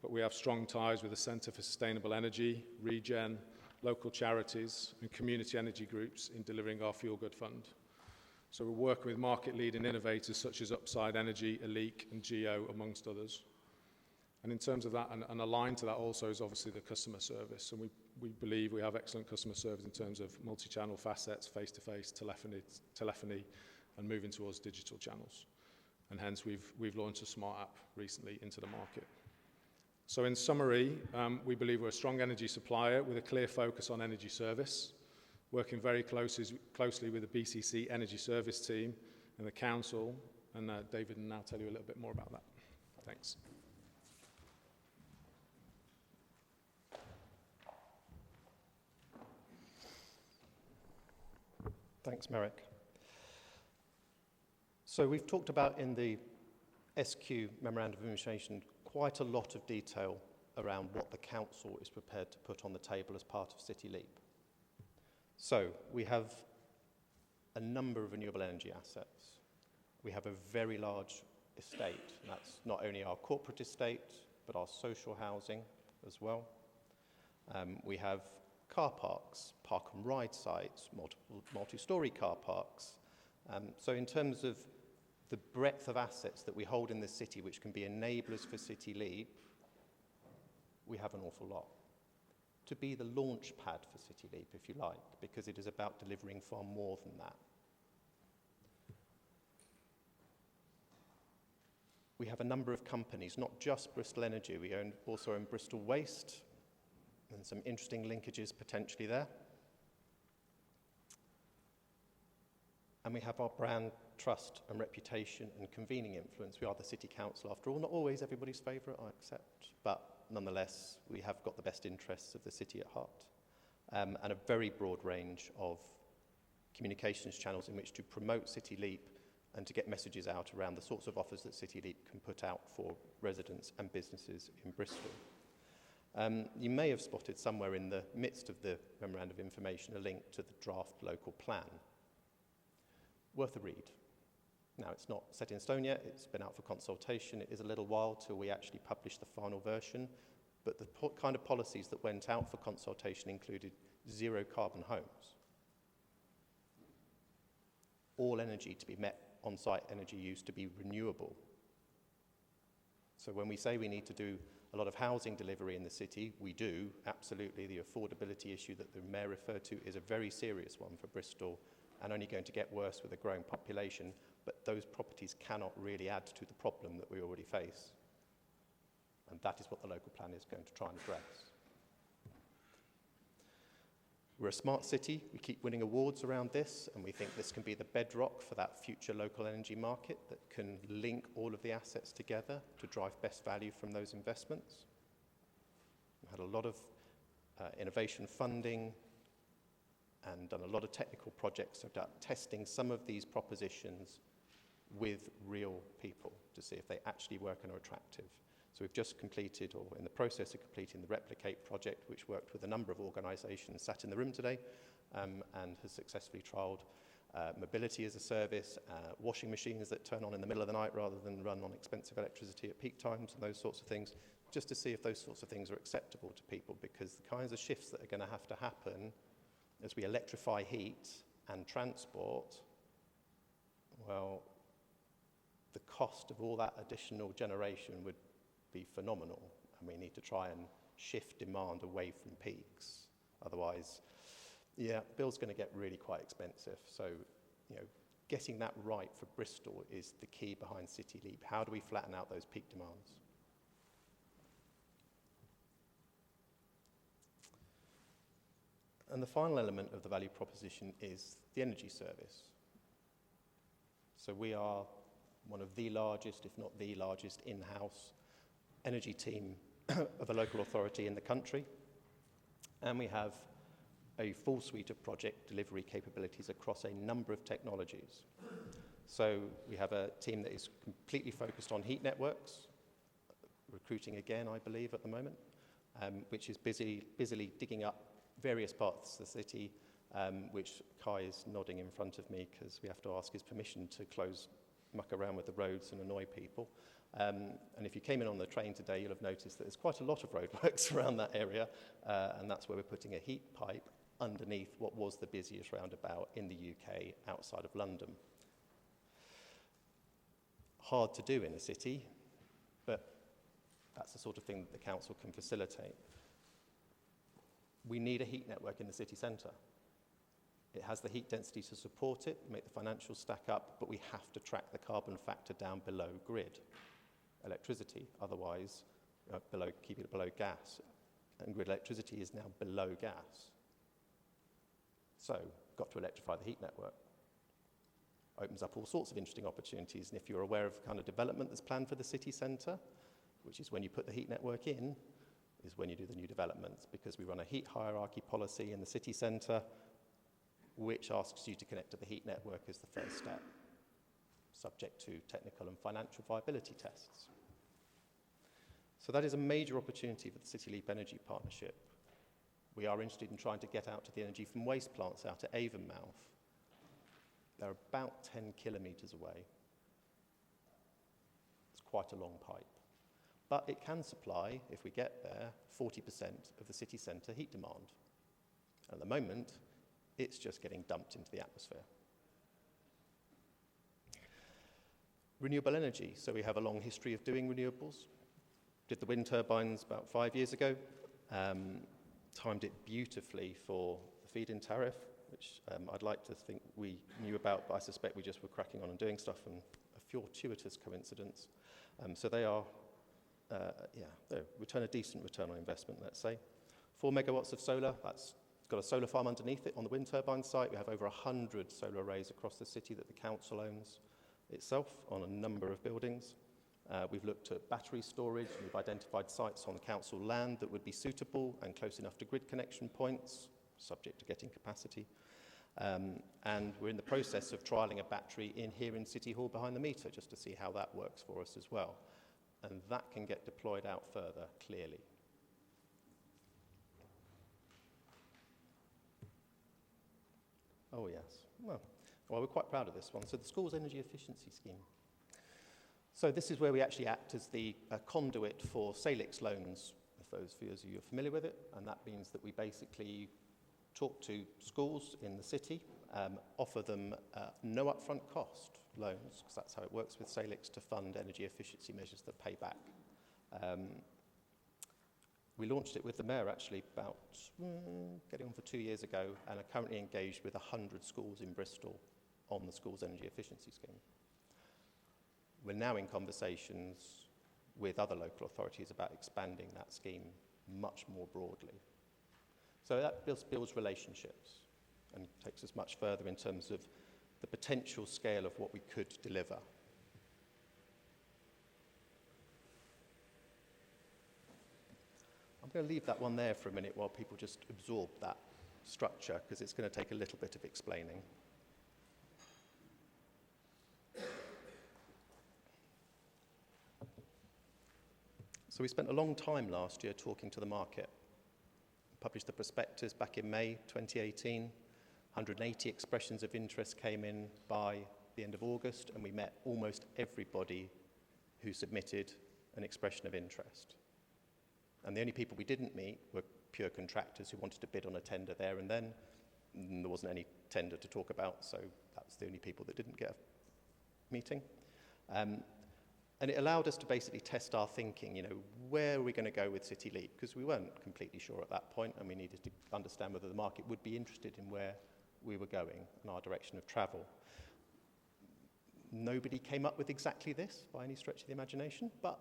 but we have strong ties with the Centre for Sustainable Energy, Regen, local charities and community energy groups in delivering our Feel Good Fund. So we're working with market-leading innovators such as Upside Energy, Aleak and Geo, amongst others. And in terms of that, and aligned to that also is obviously the customer service. And we believe we have excellent customer service in terms of multi-channel facets, face-to-face, telephony, and moving towards digital channels. And hence we've launched a smart app recently into the market. So in summary, we believe we're a strong energy supplier with a clear focus on energy service, working very closely with the BCC Energy Service team and the council. And David will now tell you a little bit more about that. Thanks. Thanks, Merrick. So we've talked about in the SQ Memorandum of Information quite a lot of detail around what the council is prepared to put on the table as part of City Leap. So we have a number of renewable energy assets. We have a very large estate, and that's not only our corporate estate, but our social housing as well. We have car parks, park and ride sites, multi-storey car parks. So in terms of the breadth of assets that we hold in the city, which can be enablers for City Leap, we have an awful lot. To be the launch pad for City Leap, if you like, because it is about delivering far more than that. We have a number of companies, not just Bristol Energy. We also own Bristol Waste, and some interesting linkages potentially there. And we have our brand, trust and reputation and convening influence. We are the City Council after all, not always everybody's favourite, I accept, but nonetheless, we have got the best interests of the city at heart. And a very broad range of communications channels in which to promote City Leap and to get messages out around the sorts of offers that City Leap can put out for residents and businesses in Bristol. You may have spotted somewhere in the midst of the Memorandum of Information a link to the draft local plan. Worth a read. Now, it's not set in stone yet, it's been out for consultation. It is a little while till we actually publish the final version, but the kind of policies that went out for consultation included zero carbon homes. All energy to be met, on-site energy use to be renewable. So when we say we need to do a lot of housing delivery in the city, we do, absolutely. The affordability issue that the Mayor referred to is a very serious one for Bristol and only going to get worse with a growing population, but those properties cannot really add to the problem that we already face. And that is what the local plan is going to try and address. We're a smart city. We keep winning awards around this, and we think this can be the bedrock for that future local energy market that can link all of the assets together to drive best value from those investments. We've had a lot of innovation funding and done a lot of technical projects about testing some of these propositions with real people to see if they actually work and are attractive. So we've just completed, or in the process of completing, the Replicate project, which worked with a number of organisations sat in the room today, and has successfully trialled mobility as a service, washing machines that turn on in the middle of the night rather than run on expensive electricity at peak times, and those sorts of things, just to see if those sorts of things are acceptable to people, because the kinds of shifts that are going to have to happen as we electrify heat and transport, well, the cost of all that additional generation would be phenomenal, and we need to try and shift demand away from peaks. Otherwise, yeah, the bill's going to get really quite expensive. So, getting that right for Bristol is the key behind City Leap. How do we flatten out those peak demands? And the final element of the value proposition is the energy service. So we are one of the largest, if not the largest, in-house energy team of a local authority in the country. And we have a full suite of project delivery capabilities across a number of technologies. So we have a team that is completely focused on heat networks, recruiting again, I believe, at the moment, which is busily digging up various parts of the city, which Kai is nodding in front of me because we have to ask his permission to muck around with the roads and annoy people. And if you came in on the train today, you'll have noticed that there's quite a lot of roadworks around that area, and that's where we're putting a heat pipe underneath what was the busiest roundabout in the UK outside of London. Hard to do in a city, but that's the sort of thing that the council can facilitate. We need a heat network in the city centre. It has the heat density to support it, make the financials stack up, but we have to track the carbon factor down below grid electricity, otherwise keep it below gas. And grid electricity is now below gas. So, got to electrify the heat network. Opens up all sorts of interesting opportunities, and if you're aware of the kind of development that's planned for the city centre, which is when you put the heat network in, is when you do the new developments, because we run a heat hierarchy policy in the city centre, which asks you to connect to the heat network as the first step, subject to technical and financial viability tests. So that is a major opportunity for the City Leap Energy Partnership. We are interested in trying to get out to the energy from waste plants out at Avonmouth. They're about 10 kilometres away. It's quite a long pipe. But it can supply, if we get there, 40% of the city centre heat demand. At the moment, it's just getting dumped into the atmosphere. Renewable energy. So we have a long history of doing renewables. Did the wind turbines about 5 years ago. Timed it beautifully for the feed-in tariff, which I'd like to think we knew about, but I suspect we just were cracking on and doing stuff, and a fortuitous coincidence. So they are, they return a decent return on investment, let's say. 4 megawatts of solar, that's got a solar farm underneath it on the wind turbine site. We have over 100 solar arrays across the city that the council owns itself on a number of buildings. We've looked at battery storage. We've identified sites on council land that would be suitable and close enough to grid connection points, subject to getting capacity. And we're in the process of trialling a battery here in City Hall behind the meter, just to see how that works for us as well. And that can get deployed out further, clearly. Oh, yes. Well, we're quite proud of this one. So the school's energy efficiency scheme. So this is where we actually act as the conduit for Salix loans, if those of you are familiar with it. And that means that we basically talk to schools in the city, offer them no upfront cost loans, because that's how it works with Salix, to fund energy efficiency measures that pay back. We launched it with the Mayor actually about getting on for 2 years ago, and are currently engaged with 100 schools in Bristol on the school's energy efficiency scheme. We're now in conversations with other local authorities about expanding that scheme much more broadly. So that builds relationships and takes us much further in terms of the potential scale of what we could deliver. I'm going to leave that one there for a minute while people just absorb that structure, because it's going to take a little bit of explaining. So we spent a long time last year talking to the market. Published the prospectus back in May 2018. 180 expressions of interest came in by the end of August, and we met almost everybody who submitted an expression of interest. And the only people we didn't meet were pure contractors who wanted to bid on a tender there and then. And there wasn't any tender to talk about, so that was the only people that didn't get a meeting. And it allowed us to basically test our thinking, where are we going to go with City Leap? Because we weren't completely sure at that point, and we needed to understand whether the market would be interested in where we were going and our direction of travel. Nobody came up with exactly this by any stretch of the imagination, but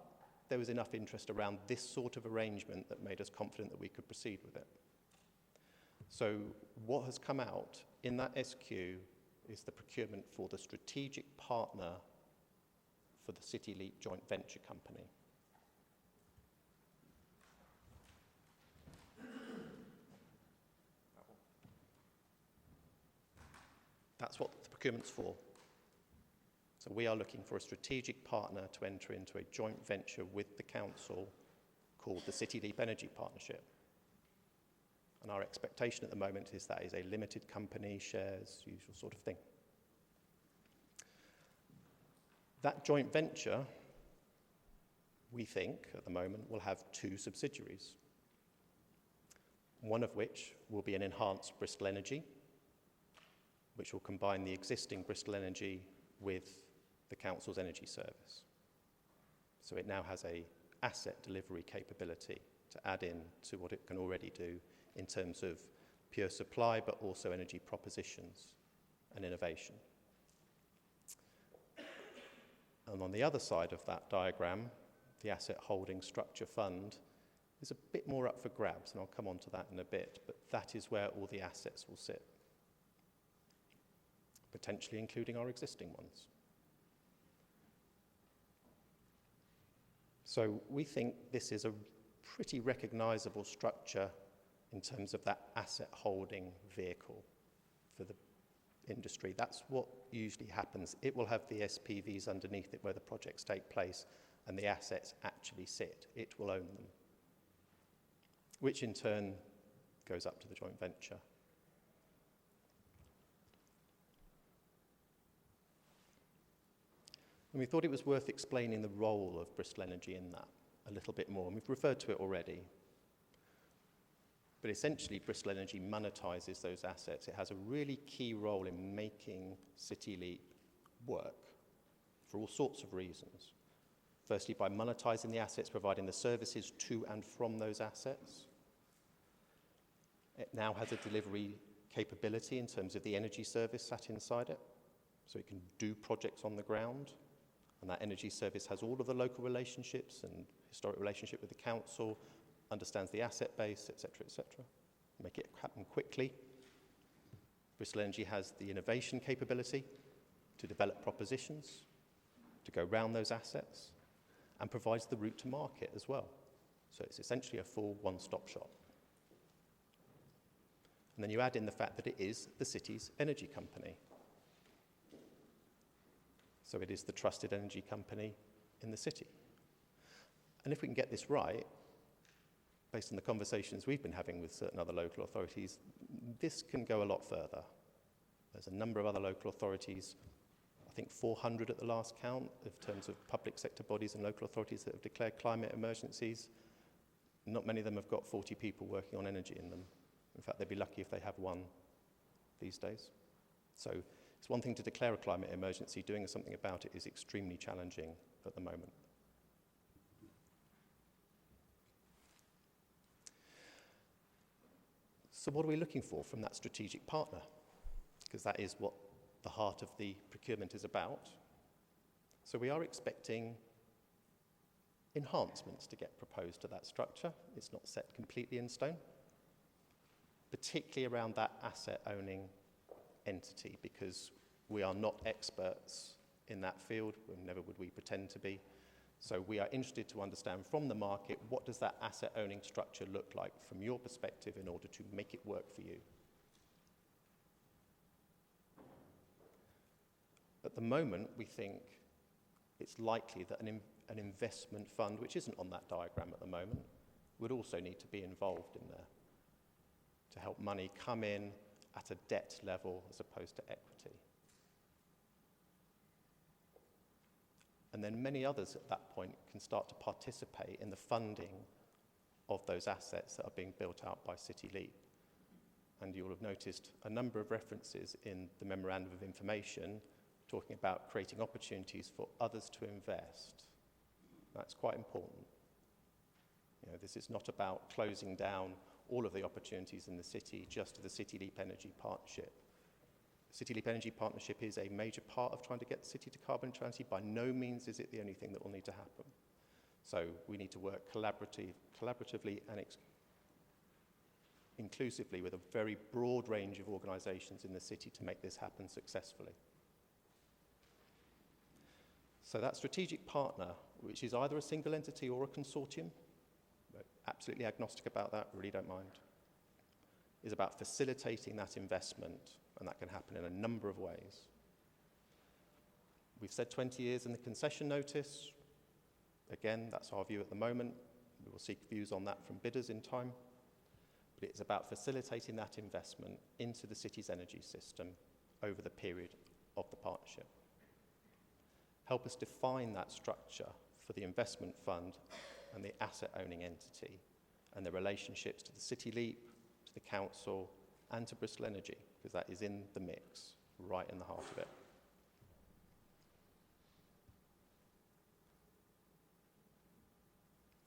there was enough interest around this sort of arrangement that made us confident that we could proceed with it. So what has come out in that SQ is the procurement for the strategic partner for the City Leap joint venture company. That's what the procurement's for. So we are looking for a strategic partner to enter into a joint venture with the council called the City Leap Energy Partnership. And our expectation at the moment is that is a limited company, shares, usual sort of thing. That joint venture, we think, at the moment, will have 2 subsidiaries, one of which will be an enhanced Bristol Energy, which will combine the existing Bristol Energy with the council's energy service. So it now has an asset delivery capability to add in to what it can already do in terms of pure supply, but also energy propositions and innovation. And on the other side of that diagram, the asset holding structure fund is a bit more up for grabs, and I'll come on to that in a bit, but that is where all the assets will sit, potentially including our existing ones. So we think this is a pretty recognisable structure in terms of that asset holding vehicle for the industry. That's what usually happens. It will have the SPVs underneath it where the projects take place and the assets actually sit. It will own them, which in turn goes up to the joint venture. And we thought it was worth explaining the role of Bristol Energy in that a little bit more. And we've referred to it already. But essentially, Bristol Energy monetises those assets. It has a really key role in making City Leap work for all sorts of reasons. Firstly, by monetising the assets, providing the services to and from those assets. It now has a delivery capability in terms of the energy service sat inside it, so it can do projects on the ground. And that energy service has all of the local relationships and historic relationship with the council, understands the asset base, etc., make it happen quickly. Bristol Energy has the innovation capability to develop propositions, to go round those assets, and provides the route to market as well. So it's essentially a full one-stop shop. And then you add in the fact that it is the city's energy company. So it is the trusted energy company in the city. And if we can get this right, based on the conversations we've been having with certain other local authorities, this can go a lot further. There's a number of other local authorities, I think 400 at the last count, in terms of public sector bodies and local authorities that have declared climate emergencies. Not many of them have got 40 people working on energy in them. In fact, they'd be lucky if they have one these days. So it's one thing to declare a climate emergency. Doing something about it is extremely challenging at the moment. So what are we looking for from that strategic partner? Because that is what the heart of the procurement is about. So we are expecting enhancements to get proposed to that structure. It's not set completely in stone. particularly around that asset-owning entity, because we are not experts in that field, and never would we pretend to be. So we are interested to understand from the market, what does that asset-owning structure look like from your perspective in order to make it work for you? At the moment, we think it's likely that an investment fund, which isn't on that diagram at the moment, would also need to be involved in there to help money come in at a debt level as opposed to equity. And then many others at that point can start to participate in the funding of those assets that are being built out by City Leap. And you'll have noticed a number of references in the Memorandum of Information talking about creating opportunities for others to invest. That's quite important. You know, this is not about closing down all of the opportunities in the city just to the City Leap Energy Partnership. City Leap Energy Partnership is a major part of trying to get the city to carbon neutrality. By no means is it the only thing that will need to happen. So we need to work collaboratively and inclusively with a very broad range of organisations in the city to make this happen successfully. So that strategic partner, which is either a single entity or a consortium, absolutely agnostic about that, really don't mind, is about facilitating that investment, and that can happen in a number of ways. We've said 20 years in the concession notice. Again, that's our view at the moment. We will seek views on that from bidders in time. But it's about facilitating that investment into the city's energy system over the period of the partnership. Help us define that structure for the investment fund and the asset-owning entity and the relationships to the City Leap, to the council, and to Bristol Energy, because that is in the mix, right in the heart of it.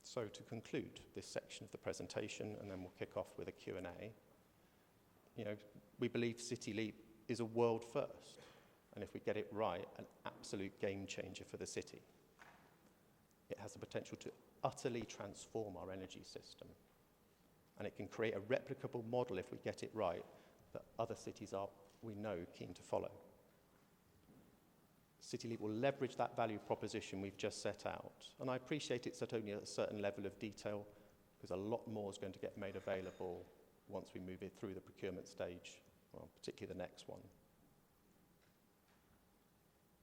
So to conclude this section of the presentation, and then we'll kick off with a Q&A, we believe City Leap is a world first, and if we get it right, an absolute game changer for the city. It has the potential to utterly transform our energy system, and it can create a replicable model if we get it right that other cities are, we know, keen to follow. City Leap will leverage that value proposition we've just set out, and I appreciate it's at only a certain level of detail because a lot more is going to get made available once we move it through the procurement stage, well, particularly the next one.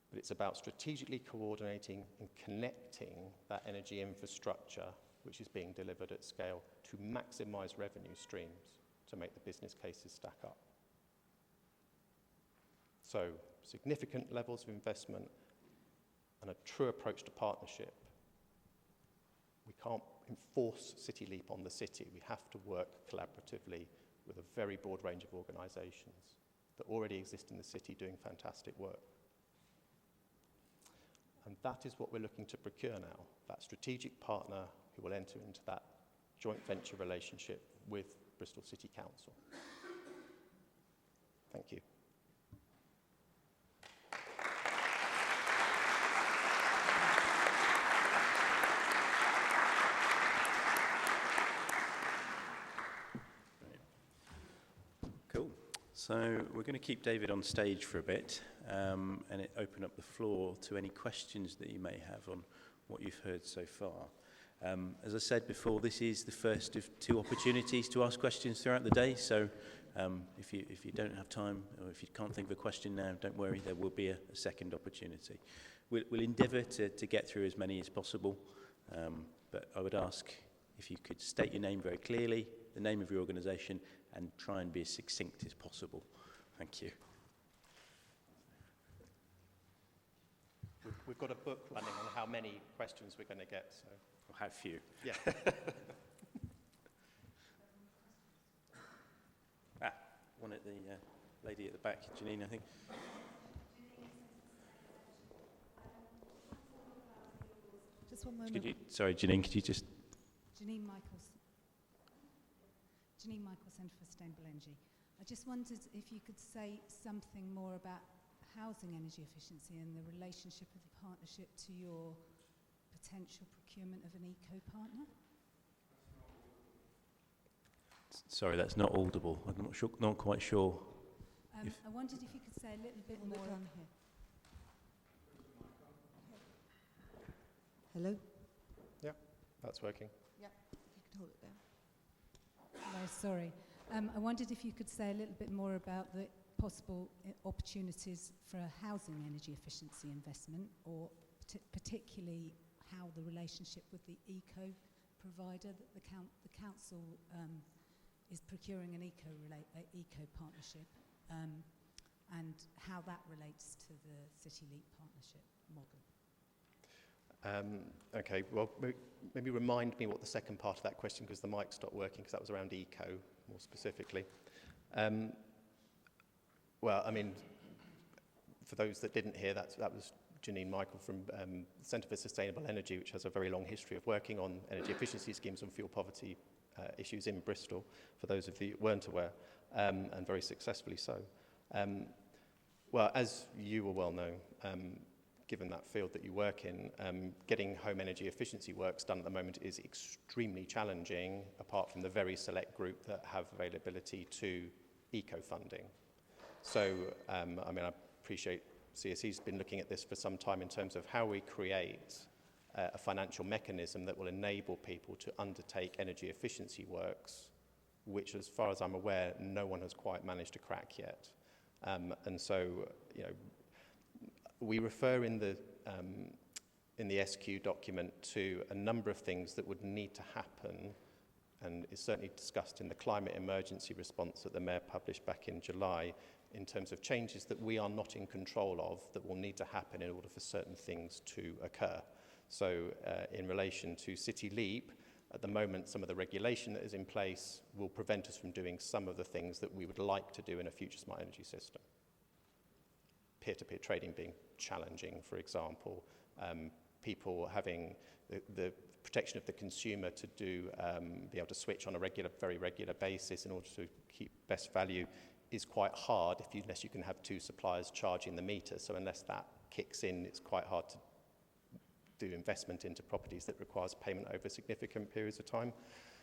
But it's about strategically coordinating and connecting that energy infrastructure which is being delivered at scale to maximise revenue streams to make the business cases stack up. So, significant levels of investment and a true approach to partnership. We can't enforce City Leap on the city. We have to work collaboratively with a very broad range of organisations that already exist in the city doing fantastic work. And that is what we're looking to procure now, that strategic partner who will enter into that joint venture relationship with Bristol City Council. Thank you. Cool. So we're going to keep David on stage for a bit and open up the floor to any questions that you may have on what you've heard so far. As I said before, this is the first of two opportunities to ask questions throughout the day, so if you don't have time or if you can't think of a question now, don't worry, there will be a second opportunity. We'll endeavour to get through as many as possible, but I would ask if you could state your name very clearly, the name of your organisation, and try and be as succinct as possible. Thank you. We've got a book running on how many questions we're going to get, so... Or how few. Yeah. One at the lady at the back, Janine, I think. Just one moment. Sorry, Janine, could you just... Janine Michael, Centre for Sustainable Energy. I just wondered if you could say something more about housing energy efficiency and the relationship of the partnership to your potential procurement of an eco-partner? Sorry, that's not audible. I'm not quite sure. I wondered if you could say a little bit more. Hello? Yeah, that's working. Yeah, you can hold it there. Hello, sorry. I wondered if you could say a little bit more about the possible opportunities for a housing energy efficiency investment, or particularly how the relationship with the eco provider that the council is procuring an eco partnership, and how that relates to the City Leap partnership model. Okay, well, maybe remind me what the second part of that question, because the mic stopped working, because that was around eco, more specifically. Well, I mean, for those that didn't hear, that was Janine Michael from the Centre for Sustainable Energy, which has a very long history of working on energy efficiency schemes and fuel poverty issues in Bristol, for those of you who weren't aware, and very successfully so. Well, as you will well know, given that field that you work in, getting home energy efficiency works done at the moment is extremely challenging, apart from the very select group that have availability to eco-funding. So, I mean, I appreciate CSE's been looking at this for some time in terms of how we create a financial mechanism that will enable people to undertake energy efficiency works, which, as far as I'm aware, no one has quite managed to crack yet. And so, you know, we refer in the SQ document to a number of things that would need to happen, and is certainly discussed in the climate emergency response that the Mayor published back in July, in terms of changes that we are not in control of that will need to happen in order for certain things to occur. So in relation to City Leap, at the moment some of the regulation that is in place will prevent us from doing some of the things that we would like to do in a future smart energy system. Peer-to-peer trading being challenging, for example, people having the protection of the consumer to be able to switch on a very regular basis in order to keep best value is quite hard unless you can have two suppliers charging the meter. So unless that kicks in, it's quite hard to do investment into properties that requires payment over significant periods of time.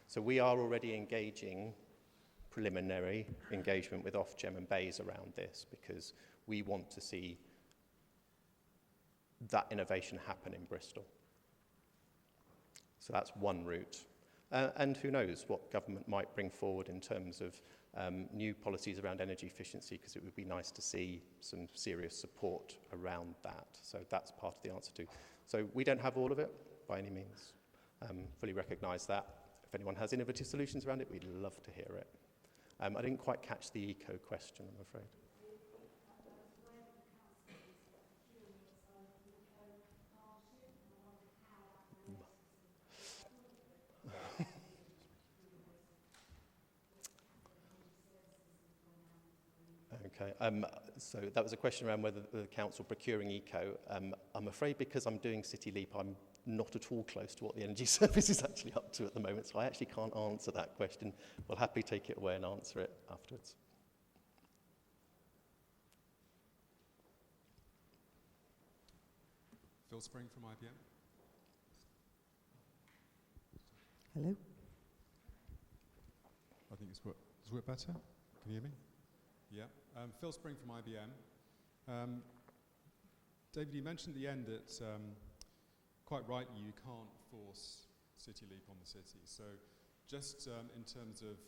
So we are already engaging preliminary engagement with Ofgem and BEIS around this, because we want to see that innovation happen in Bristol. So that's one route. And who knows what government might bring forward in terms of new policies around energy efficiency, because it would be nice to see some serious support around that. So that's part of the answer too. So we don't have all of it by any means. Fully recognise that. If anyone has innovative solutions around it, we'd love to hear it. I didn't quite catch the eco question, I'm afraid. Okay, so that was a question around whether the council procuring eco. I'm afraid because I'm doing City Leap, I'm not at all close to what the energy service is actually up to at the moment, so I actually can't answer that question. We'll happily take it away and answer it afterwards. Phil Spring from IBM. Hello? I think it's work better. Can you hear me? Yeah. Phil Spring from IBM. David, you mentioned at the end that quite rightly you can't force City Leap on the city. So just in terms of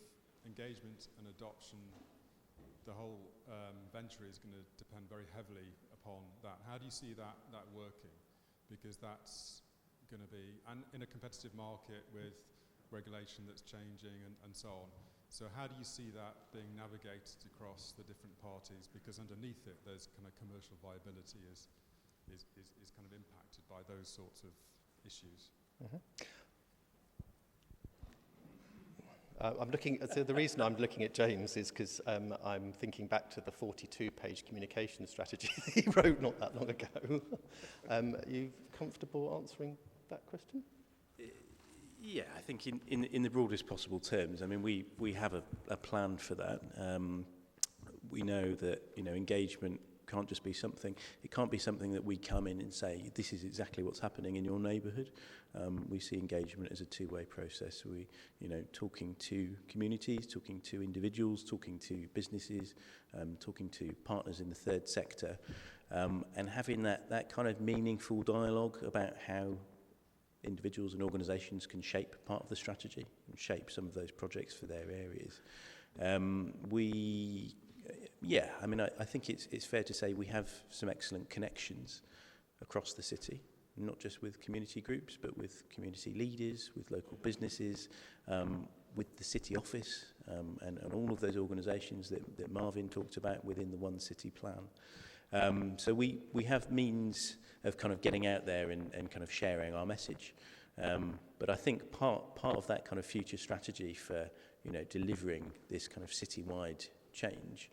engagement and adoption, the whole venture is going to depend very heavily upon that. How do you see that working? Because that's going to be, and in a competitive market with regulation that's changing and so on. So how do you see that being navigated across the different parties? Because underneath it, there's kind of commercial viability is kind of impacted by those sorts of issues. Mm-hmm. I'm looking. So the reason I'm looking at James is because I'm thinking back to the 42-page communication strategy that he wrote not that long ago. Are you comfortable answering that question? Yeah, I think in the broadest possible terms. I mean, we have a plan for that. We know that engagement can't just be something. It can't be something that we come in and say, this is exactly what's happening in your neighbourhood. We see engagement as a two-way process. We, talking to communities, talking to individuals, talking to businesses, talking to partners in the third sector, and having that kind of meaningful dialogue about how individuals and organisations can shape part of the strategy and shape some of those projects for their areas. I think it's fair to say we have some excellent connections across the city, not just with community groups, but with community leaders, with local businesses, with the city office, and all of those organisations that Marvin talked about within the One City plan. So we have means of kind of getting out there and kind of sharing our message. But I think part of that kind of future strategy for delivering this kind of citywide change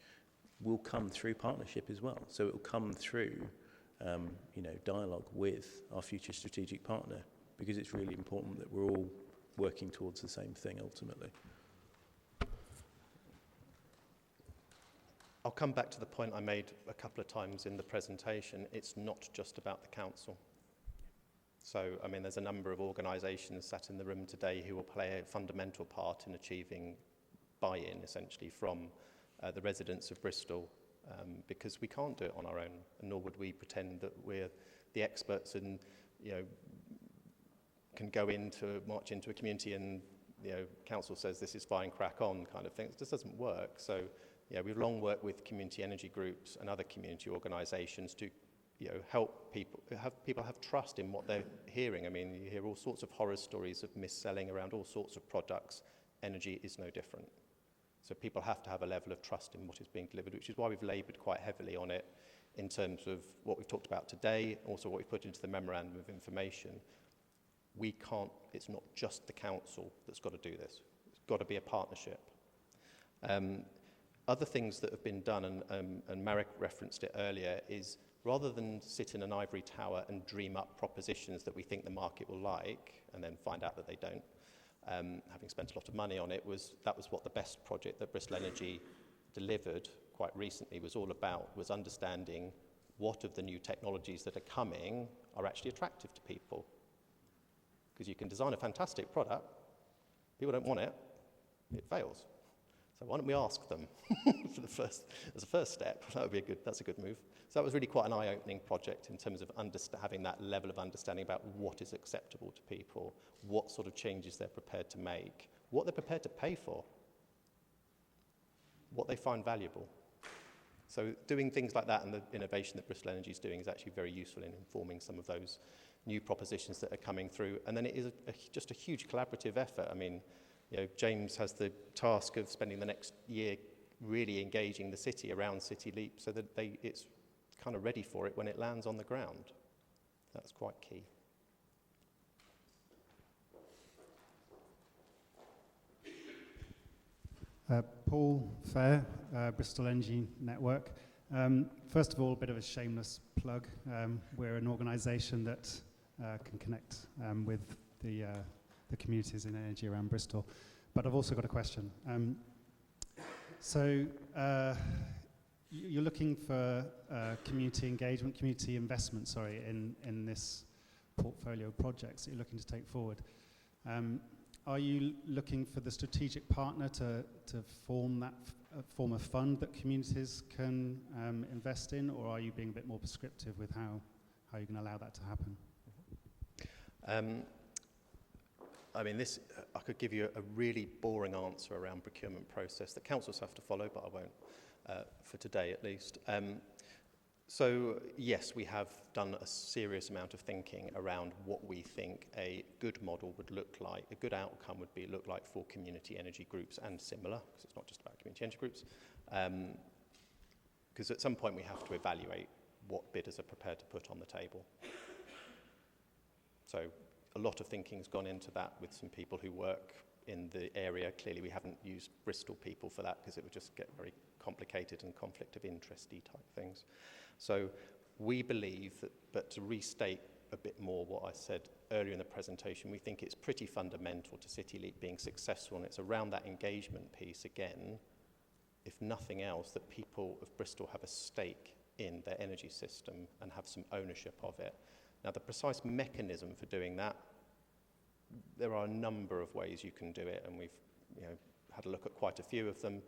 will come through partnership as well. So it will come through dialogue with our future strategic partner, because it's really important that we're all working towards the same thing ultimately. I'll come back to the point I made a couple of times in the presentation. It's not just about the council. So, there's a number of organisations sat in the room today who will play a fundamental part in achieving buy-in, essentially, from the residents of Bristol, because we can't do it on our own, and nor would we pretend that we're the experts and, can go march into a community and, council says this is fine, crack on kind of thing. It just doesn't work. So, we've long worked with community energy groups and other community organisations to help people have trust in what they're hearing. You hear all sorts of horror stories of mis-selling around all sorts of products. Energy is no different. So people have to have a level of trust in what is being delivered, which is why we've laboured quite heavily on it in terms of what we've talked about today, also what we've put into the memorandum of information. It's not just the council that's got to do this. It's got to be a partnership. Other things that have been done, and Marek referenced it earlier, is rather than sit in an ivory tower and dream up propositions that we think the market will like and then find out that they don't, having spent a lot of money on it, that was what the best project that Bristol Energy delivered quite recently was all about, was understanding what of the new technologies that are coming are actually attractive to people. Because you can design a fantastic product, people don't want it, it fails. So why don't we ask them as a first step? That's a good move. So that was really quite an eye-opening project in terms of having that level of understanding about what is acceptable to people, what sort of changes they're prepared to make, what they're prepared to pay for, what they find valuable. So doing things like that and the innovation that Bristol Energy is doing is actually very useful in informing some of those new propositions that are coming through. And then it is just a huge collaborative effort. James has the task of spending the next year really engaging the city around City Leap so that it's kind of ready for it when it lands on the ground. That's quite key. Paul Fair, Bristol Energy Network. First of all, a bit of a shameless plug. We're an organisation that can connect with the communities in energy around Bristol. But I've also got a question. You're looking for community engagement, community investment, in this portfolio of projects that you're looking to take forward. Are you looking for the strategic partner to form a fund that communities can invest in, or are you being a bit more prescriptive with how you're going to allow that to happen? I could give you a really boring answer around procurement process that councils have to follow, but I won't for today at least. So yes, we have done a serious amount of thinking around what we think a good model would look like, a good outcome would look like for community energy groups and similar, because it's not just about community energy groups. Because at some point we have to evaluate what bidders are prepared to put on the table. So a lot of thinking's gone into that with some people who work in the area. Clearly we haven't used Bristol people for that because it would just get very complicated and conflict of interest-y type things. So we believe that, but to restate a bit more what I said earlier in the presentation, we think it's pretty fundamental to City Leap being successful, and it's around that engagement piece again, if nothing else, that people of Bristol have a stake in their energy system and have some ownership of it. Now, the precise mechanism for doing that, there are a number of ways you can do it, and we've had a look at quite a few of them.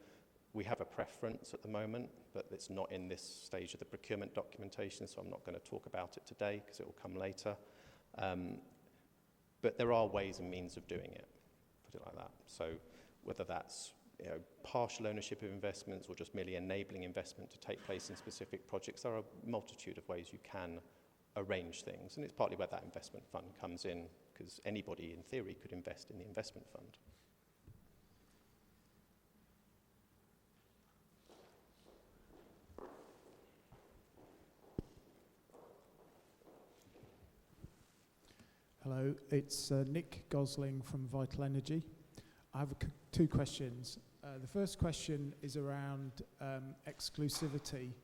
We have a preference at the moment, but it's not in this stage of the procurement documentation, so I'm not going to talk about it today because it will come later. But there are ways and means of doing it, put it like that. So whether that's partial ownership of investments or just merely enabling investment to take place in specific projects, there are a multitude of ways you can arrange things. And it's partly where that investment fund comes in, because anybody in theory could invest in the investment fund. Hello, it's Nick Gosling from Vital Energy. I have two questions. The first question is around exclusivity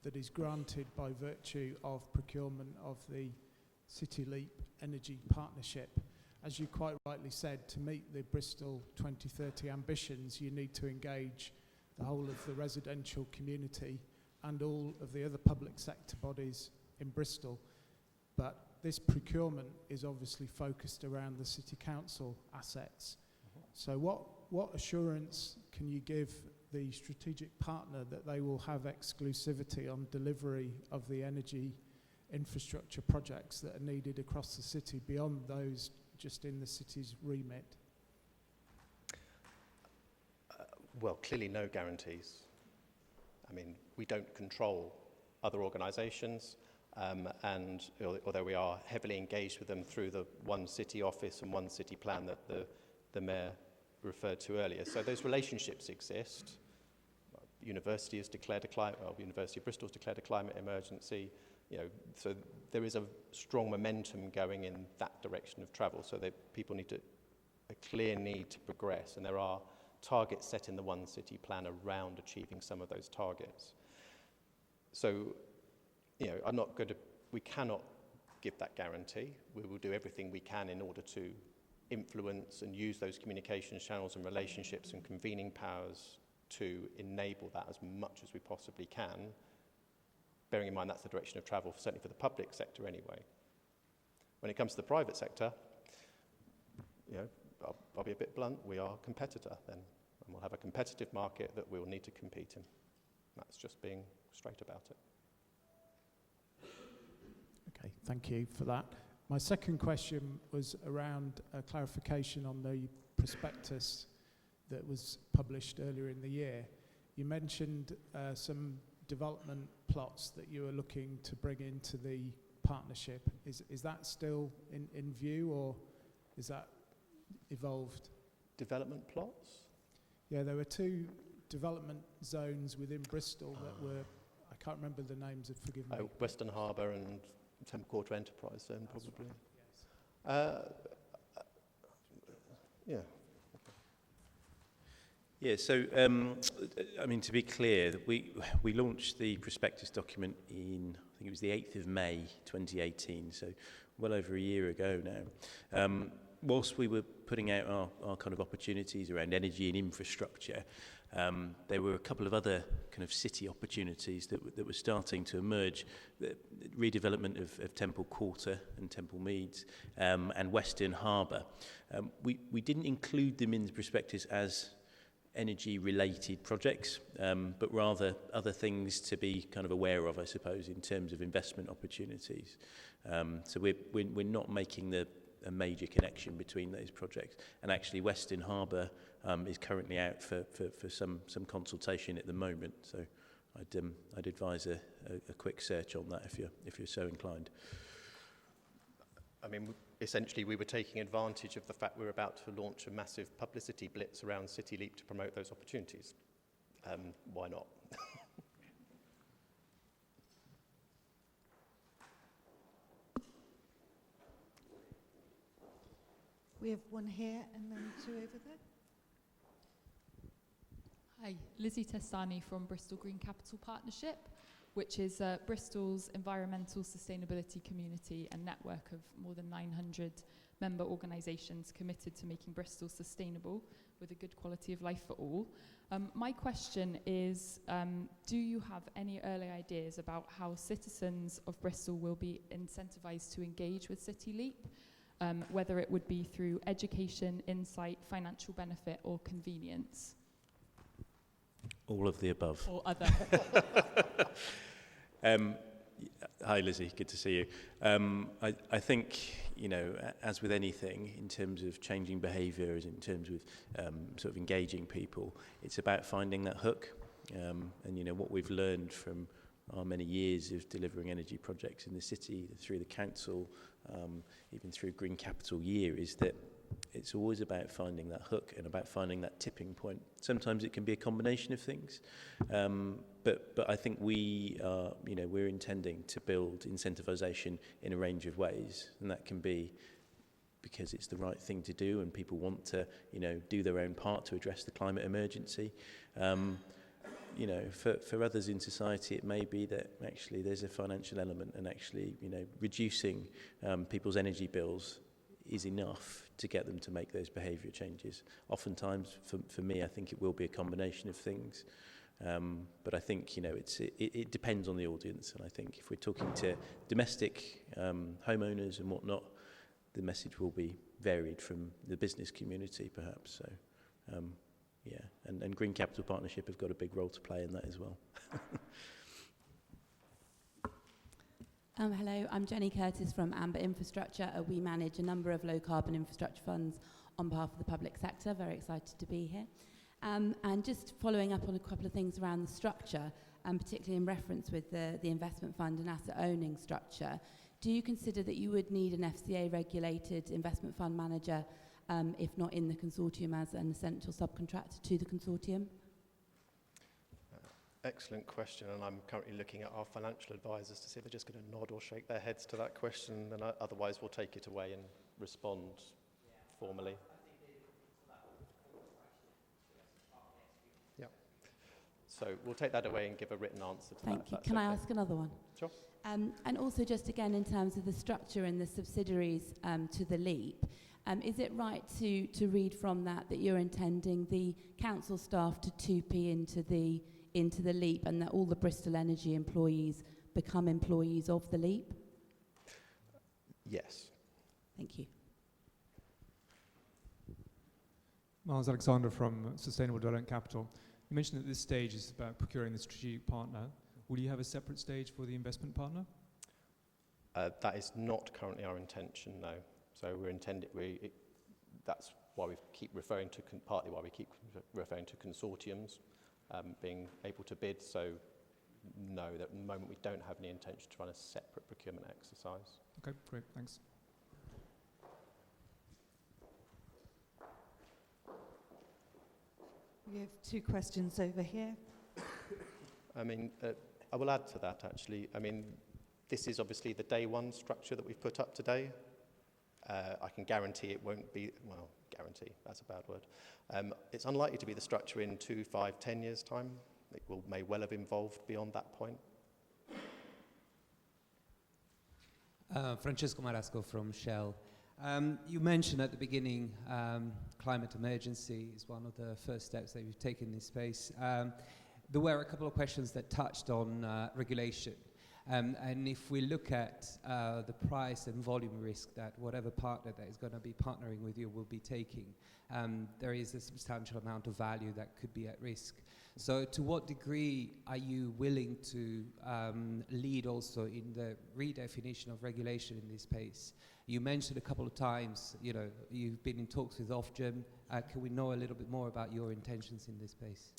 that is granted by virtue of procurement of the City Leap Energy Partnership. As you quite rightly said, to meet the Bristol 2030 ambitions, you need to engage the whole of the residential community and all of the other public sector bodies in Bristol. But this procurement is obviously focused around the City Council assets. So what assurance can you give the strategic partner that they will have exclusivity on delivery of the energy infrastructure projects that are needed across the city beyond those just in the city's remit? Well, clearly no guarantees. I mean, we don't control other organisations. And although we are heavily engaged with them through the One City office and One City plan that the Mayor referred to earlier. So those relationships exist. University has declared University of Bristol has declared a climate emergency. So there is a strong momentum going in that direction of travel. So that people need a clear need to progress, and there are targets set in the One City plan around achieving some of those targets. So we cannot give that guarantee. We will do everything we can in order to influence and use those communications channels and relationships and convening powers to enable that as much as we possibly can, bearing in mind that's the direction of travel, certainly for the public sector anyway. When it comes to the private sector, I'll be a bit blunt, we are a competitor then, and we'll have a competitive market that we will need to compete in. That's just being straight about it. Okay, thank you for that. My second question was around a clarification on the prospectus that was published earlier in the year. You mentioned some development plots that you were looking to bring into the partnership. Is that still in view, or is that evolved? Development plots? Yeah, there were two development zones within Bristol that were, I can't remember the names, forgive me. Western Harbour and Temple Quarter Enterprise Zone, probably. Right, yes. Yeah, so, to be clear, we launched the prospectus document in, I think it was the 8th of May 2018, so well over a year ago now. Whilst we were putting out our kind of opportunities around energy and infrastructure, there were a couple of other kind of city opportunities that were starting to emerge. The redevelopment of Temple Quarter and Temple Meads and Western Harbour. We didn't include them in the prospectus as energy-related projects, but rather other things to be kind of aware of, I suppose, in terms of investment opportunities. So we're not making a major connection between those projects. And actually, Western Harbour is currently out for some consultation at the moment. So I'd advise a quick search on that if you're so inclined. I mean, essentially, we were taking advantage of the fact we were about to launch a massive publicity blitz around City Leap to promote those opportunities. Why not? We have one here and then two over there. Hi, Lizzie Testani from Bristol Green Capital Partnership, which is Bristol's environmental sustainability community and network of more than 900 member organisations committed to making Bristol sustainable with a good quality of life for all. My question is, do you have any early ideas about how citizens of Bristol will be incentivised to engage with City Leap, whether it would be through education, insight, financial benefit or convenience? All of the above. Or other. Hi, Lizzie. Good to see you. I think, you know, as with anything, in terms of changing behaviour, as in terms of sort of engaging people, it's about finding that hook. And, you know, what we've learned from our many years of delivering energy projects in the city, through the council, even through Green Capital Year, is that it's always about finding that hook and about finding that tipping point. Sometimes it can be a combination of things, but I think we are, you know, we're intending to build incentivisation in a range of ways, and that can be because it's the right thing to do and people want to, you know, do their own part to address the climate emergency. You know, for others in society, it may be that actually there's a financial element, and actually, you know, reducing people's energy bills is enough to get them to make those behaviour changes. Oftentimes, for me, I think it will be a combination of things. But I think, you know, it depends on the audience. And I think if we're talking to domestic homeowners and whatnot, the message will be varied from the business community, perhaps. So, yeah. And Green Capital Partnership have got a big role to play in that as well. Hello, I'm Jenny Curtis from Amber Infrastructure. We manage a number of low carbon infrastructure funds on behalf of the public sector. Very excited to be here. And just following up on a couple of things around the structure, and particularly in reference with the investment fund and asset owning structure, do you consider that you would need an FCA regulated investment fund manager, if not in the consortium, as an essential subcontractor to the consortium? Excellent question, and I'm currently looking at our financial advisors to see if they're just going to nod or shake their heads to that question, and otherwise we'll take it away and respond formally. Yeah. So we'll take that away and give a written answer to that. Thank you. Can I ask another one? Sure. And also just again in terms of the structure and the subsidiaries to the LEAP, is it right to read from that you're intending the council staff to 2p into the LEAP, and that all the Bristol Energy employees become employees of the LEAP? Yes. Thank you. Miles Alexander from Sustainable Development Capital. You mentioned that this stage is about procuring the strategic partner. Will you have a separate stage for the investment partner? That is not currently our intention, no. So that's why we keep referring to, partly why we keep referring to consortiums being able to bid. So no, at the moment we don't have any intention to run a separate procurement exercise. Okay, great, thanks. We have two questions over here. I mean, I will add to that actually. I mean, this is obviously the day one structure that we've put up today. I can guarantee it won't be, well, guarantee, that's a bad word. It's unlikely to be the structure in 2, 5, 10 years' time. It may well have evolved beyond that point. Francesco Marasco from Shell. You mentioned at the beginning climate emergency is one of the first steps that you've taken in this space. There were a couple of questions that touched on regulation. And if we look at the price and volume risk that whatever partner that is going to be partnering with you will be taking, there is a substantial amount of value that could be at risk. So to what degree are you willing to lead also in the redefinition of regulation in this space? You mentioned a couple of times, you know, you've been in talks with Ofgem. Can we know a little bit more about your intentions in this space?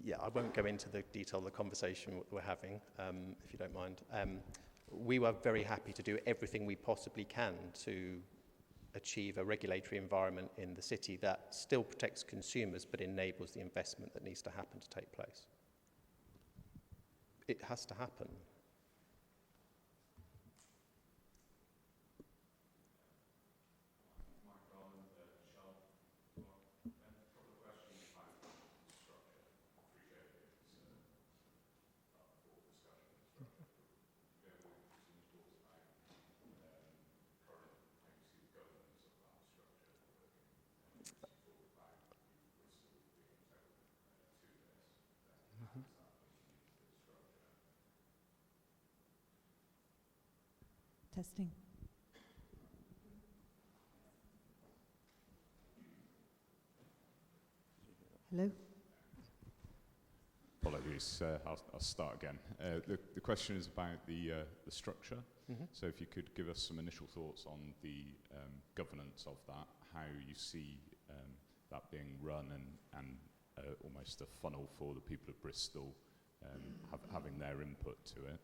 Yeah, I won't go into the detail of the conversation we're having, if you don't mind. We were very happy to do everything we possibly can to achieve a regulatory environment in the city that still protects consumers but enables the investment that needs to happen to take place. It has to happen. Testing. Hello? Apologies, I'll start again. The question is about the structure. Mhm. So if you could give us some initial thoughts on the governance of that, how you see that being run, and almost a funnel for the people of Bristol having their input to it.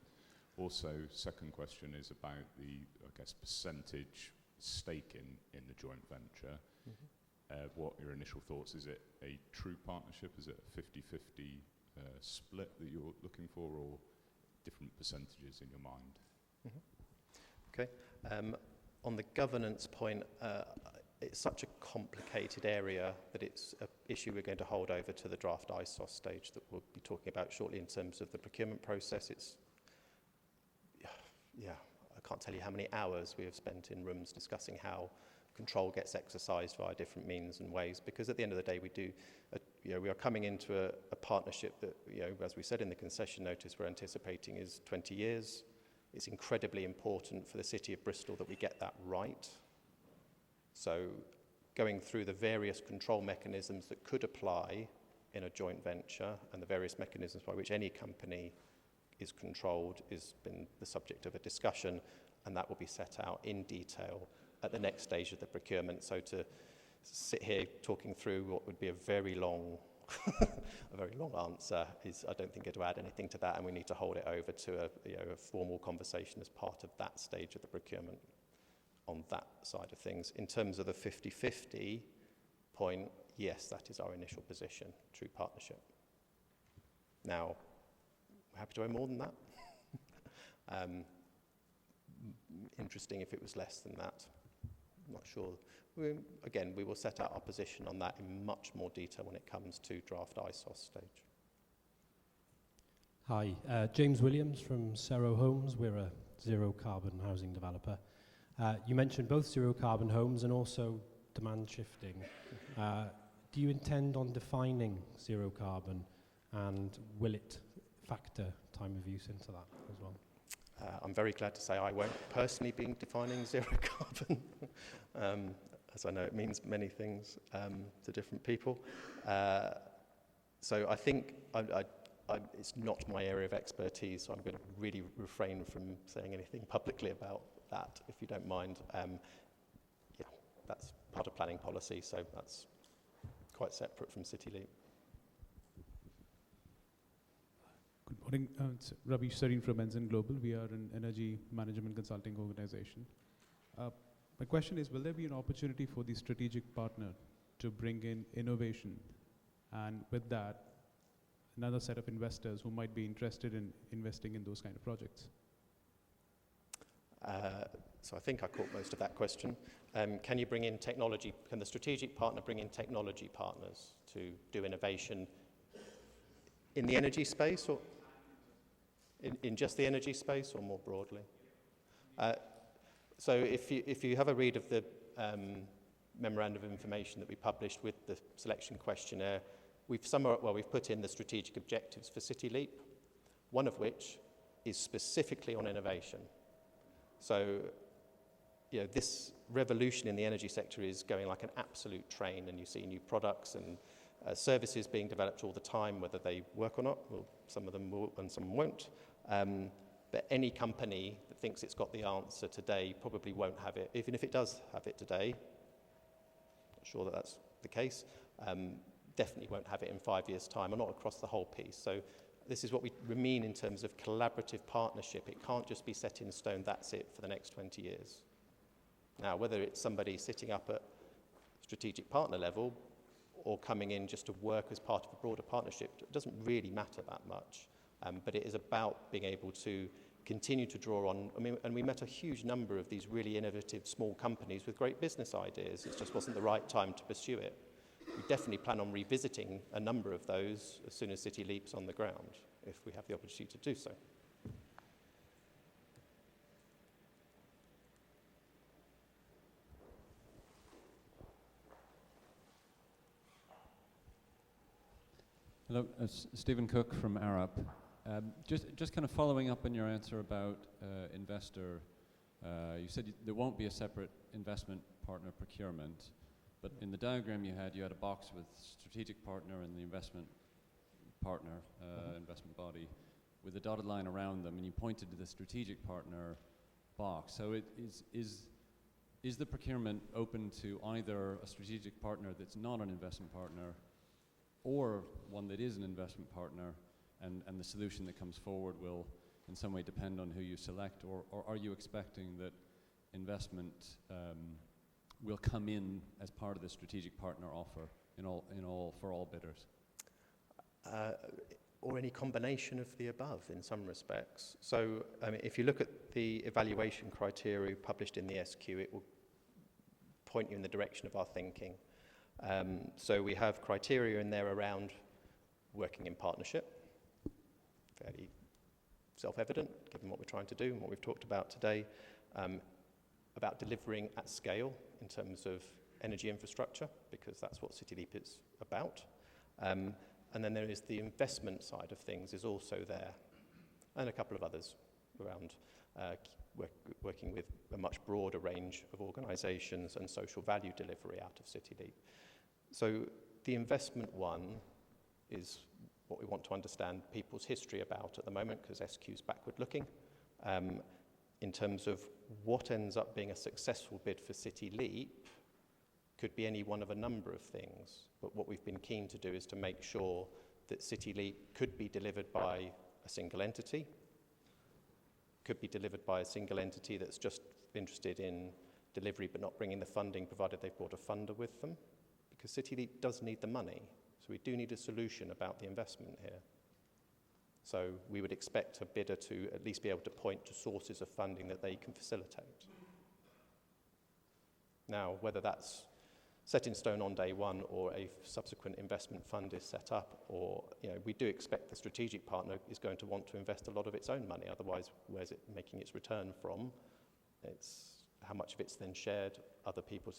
Also, second question is about the, I guess, percentage stake in the joint venture. Mhm. What are your initial thoughts? Is it a true partnership? Is it a 50-50 split that you're looking for, or different percentages in your mind? Mhm. Okay. On the governance point, it's such a complicated area that it's an issue we're going to hold over to the draft ISOS stage that we'll be talking about shortly in terms of the procurement process. It's, yeah, I can't tell you how many hours we have spent in rooms discussing how control gets exercised via different means and ways, because at the end of the day we are coming into a partnership that, as we said in the concession notice, we're anticipating is 20 years. It's incredibly important for the city of Bristol that we get that right. So going through the various control mechanisms that could apply in a joint venture and the various mechanisms by which any company is controlled has been the subject of a discussion, and that will be set out in detail at the next stage of the procurement. So to sit here talking through what would be a very long answer is, I don't think it'll add anything to that, and we need to hold it over to a formal conversation as part of that stage of the procurement on that side of things. In terms of the 50-50 point, yes, that is our initial position, true partnership. Now, we're happy to own more than that. Interesting if it was less than that. I'm not sure. We will set out our position on that in much more detail when it comes to draft ISOS stage. Hi, James Williams from Cerro Homes. We're a zero carbon housing developer. You mentioned both zero carbon homes and also demand shifting. Do you intend on defining zero carbon, and will it factor time of use into that as well? I'm very glad to say I won't personally be defining zero carbon, as I know it means many things to different people. So I think it's not my area of expertise, so I'm going to really refrain from saying anything publicly about that, if you don't mind. Yeah, that's part of planning policy, so that's quite separate from City Leap. Good morning. It's Ravi Sareen from Ensign Global. We are an energy management consulting organization. My question is, will there be an opportunity for the strategic partner to bring in innovation, and with that, another set of investors who might be interested in investing in those kind of projects? So I think I caught most of that question. Can you bring in technology? Can the strategic partner bring in technology partners to do innovation in the energy space, or in just the energy space, or more broadly? So if you have a read of the memorandum of information that we published with the selection questionnaire, we've put in the strategic objectives for City Leap, one of which is specifically on innovation. So, this revolution in the energy sector is going like an absolute train, and you see new products and services being developed all the time, whether they work or not. Well, some of them will and some won't. But any company that thinks it's got the answer today probably won't have it. Even if it does have it today, not sure that that's the case, definitely won't have it in 5 years' time, or not across the whole piece. So this is what we mean in terms of collaborative partnership. It can't just be set in stone, that's it for the next 20 years. Now, whether it's somebody sitting up at strategic partner level or coming in just to work as part of a broader partnership, it doesn't really matter that much. But it is about being able to continue to draw on, and we met a huge number of these really innovative small companies with great business ideas. It just wasn't the right time to pursue it. We definitely plan on revisiting a number of those as soon as City Leap's on the ground, if we have the opportunity to do so. Hello, Stephen Cook from Arup. Just kind of following up on your answer about investor, you said there won't be a separate investment partner procurement, but in the diagram you had a box with strategic partner and the investment partner, investment body, with a dotted line around them, and you pointed to the strategic partner box. So is the procurement open to either a strategic partner that's not an investment partner or one that is an investment partner, and the solution that comes forward will in some way depend on who you select, or are you expecting that investment will come in as part of the strategic partner offer for all bidders? Or any combination of the above in some respects. So if you look at the evaluation criteria published in the SQ, it will point you in the direction of our thinking. So we have criteria in there around working in partnership, fairly self-evident given what we're trying to do and what we've talked about today, about delivering at scale in terms of energy infrastructure, because that's what City Leap is about. And then there is the investment side of things is also there, and a couple of others around working with a much broader range of organisations and social value delivery out of City Leap. So the investment one is what we want to understand people's history about at the moment, because SQ's backward looking, in terms of what ends up being a successful bid for City Leap could be any one of a number of things. But what we've been keen to do is to make sure that City Leap could be delivered by a single entity, could be delivered by a single entity that's just interested in delivery but not bringing the funding, provided they've brought a funder with them, because City Leap does need the money. So we do need a solution about the investment here. So we would expect a bidder to at least be able to point to sources of funding that they can facilitate. Now, whether that's set in stone on day one or a subsequent investment fund is set up, or we do expect the strategic partner is going to want to invest a lot of its own money, otherwise where's it making its return from? It's how much of it's then shared, other people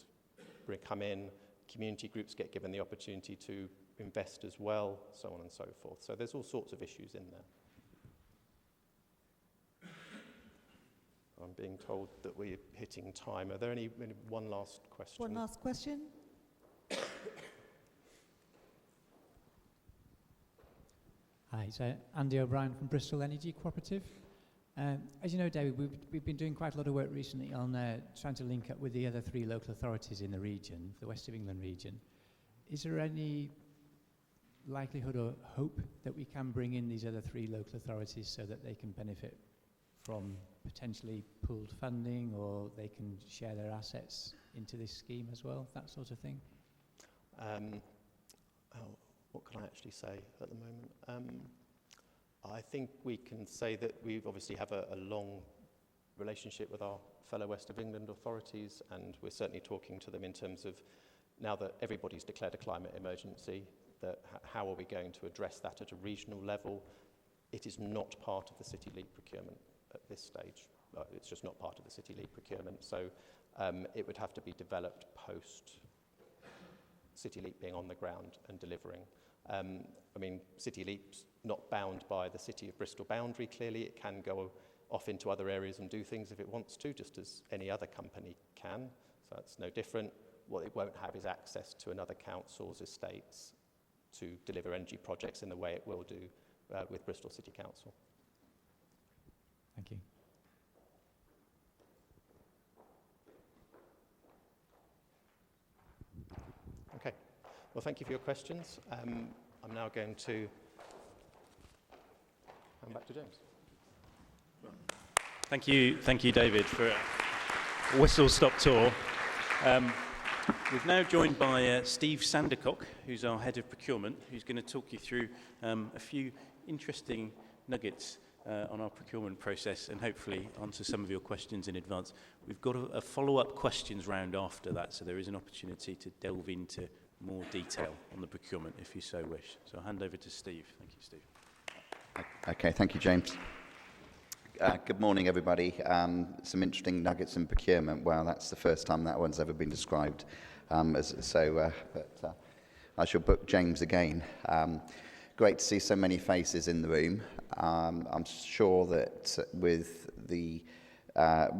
come in, community groups get given the opportunity to invest as well, so on and so forth. So there's all sorts of issues in there. I'm being told that we're hitting time. Are there any one last question? One last question. Hi, so Andy O'Brien from Bristol Energy Cooperative. As you know, David, we've been doing quite a lot of work recently on trying to link up with the other 3 local authorities in the region, the West of England region. Is there any likelihood or hope that we can bring in these other 3 local authorities so that they can benefit from potentially pooled funding, or they can share their assets into this scheme as well, that sort of thing? What can I actually say at the moment? I think we can say that we obviously have a long relationship with our fellow West of England authorities, and we're certainly talking to them in terms of, now that everybody's declared a climate emergency, that how are we going to address that at a regional level? It is not part of the City Leap procurement at this stage. It's just not part of the City Leap procurement, so it would have to be developed post City Leap being on the ground and delivering. City Leap's not bound by the City of Bristol boundary, clearly. It can go off into other areas and do things if it wants to, just as any other company can, so that's no different. What it won't have is access to another council's estates to deliver energy projects in the way it will do with Bristol City Council. Thank you. Okay. Well, thank you for your questions. I'm now going to hand back to James. Thank you, David, for a whistle-stop tour. We're now joined by Steve Sandercock, who's our head of procurement, who's going to talk you through a few interesting nuggets on our procurement process and hopefully answer some of your questions in advance. We've got a follow-up questions round after that, so there is an opportunity to delve into more detail on the procurement if you so wish. So I'll hand over to Steve. Thank you, Steve. Okay, thank you, James. Good morning, everybody. Some interesting nuggets in procurement. Well, that's the first time that one's ever been described. But I shall book James again. Got great to see so many faces in the room. I'm sure that with the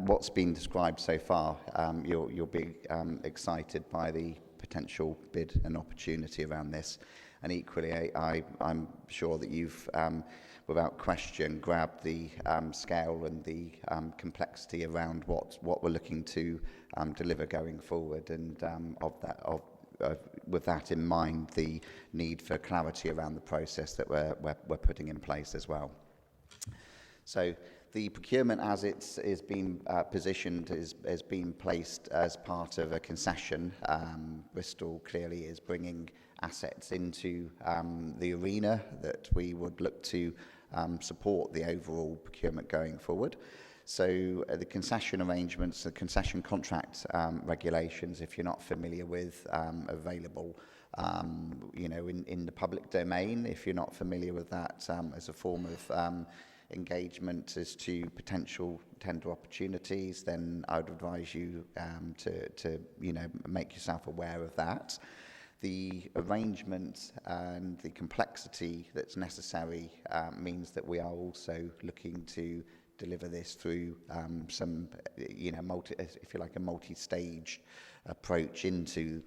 what's been described so far, you'll be excited by the potential bid and opportunity around this. And equally, I'm sure that you've, without question, grabbed the scale and the complexity around what we're looking to deliver going forward, and with that in mind, the need for clarity around the process that we're putting in place as well. So the procurement, as it's been positioned, has been placed as part of a concession. Bristol clearly is bringing assets into the arena that we would look to support the overall procurement going forward. So the concession arrangements, the concession contract regulations, if you're not familiar with, available in the public domain. If you're not familiar with that as a form of engagement as to potential tender opportunities, then I would advise you to make yourself aware of that. The arrangement and the complexity that's necessary means that we are also looking to deliver this through some, if you like, a multi-stage approach into,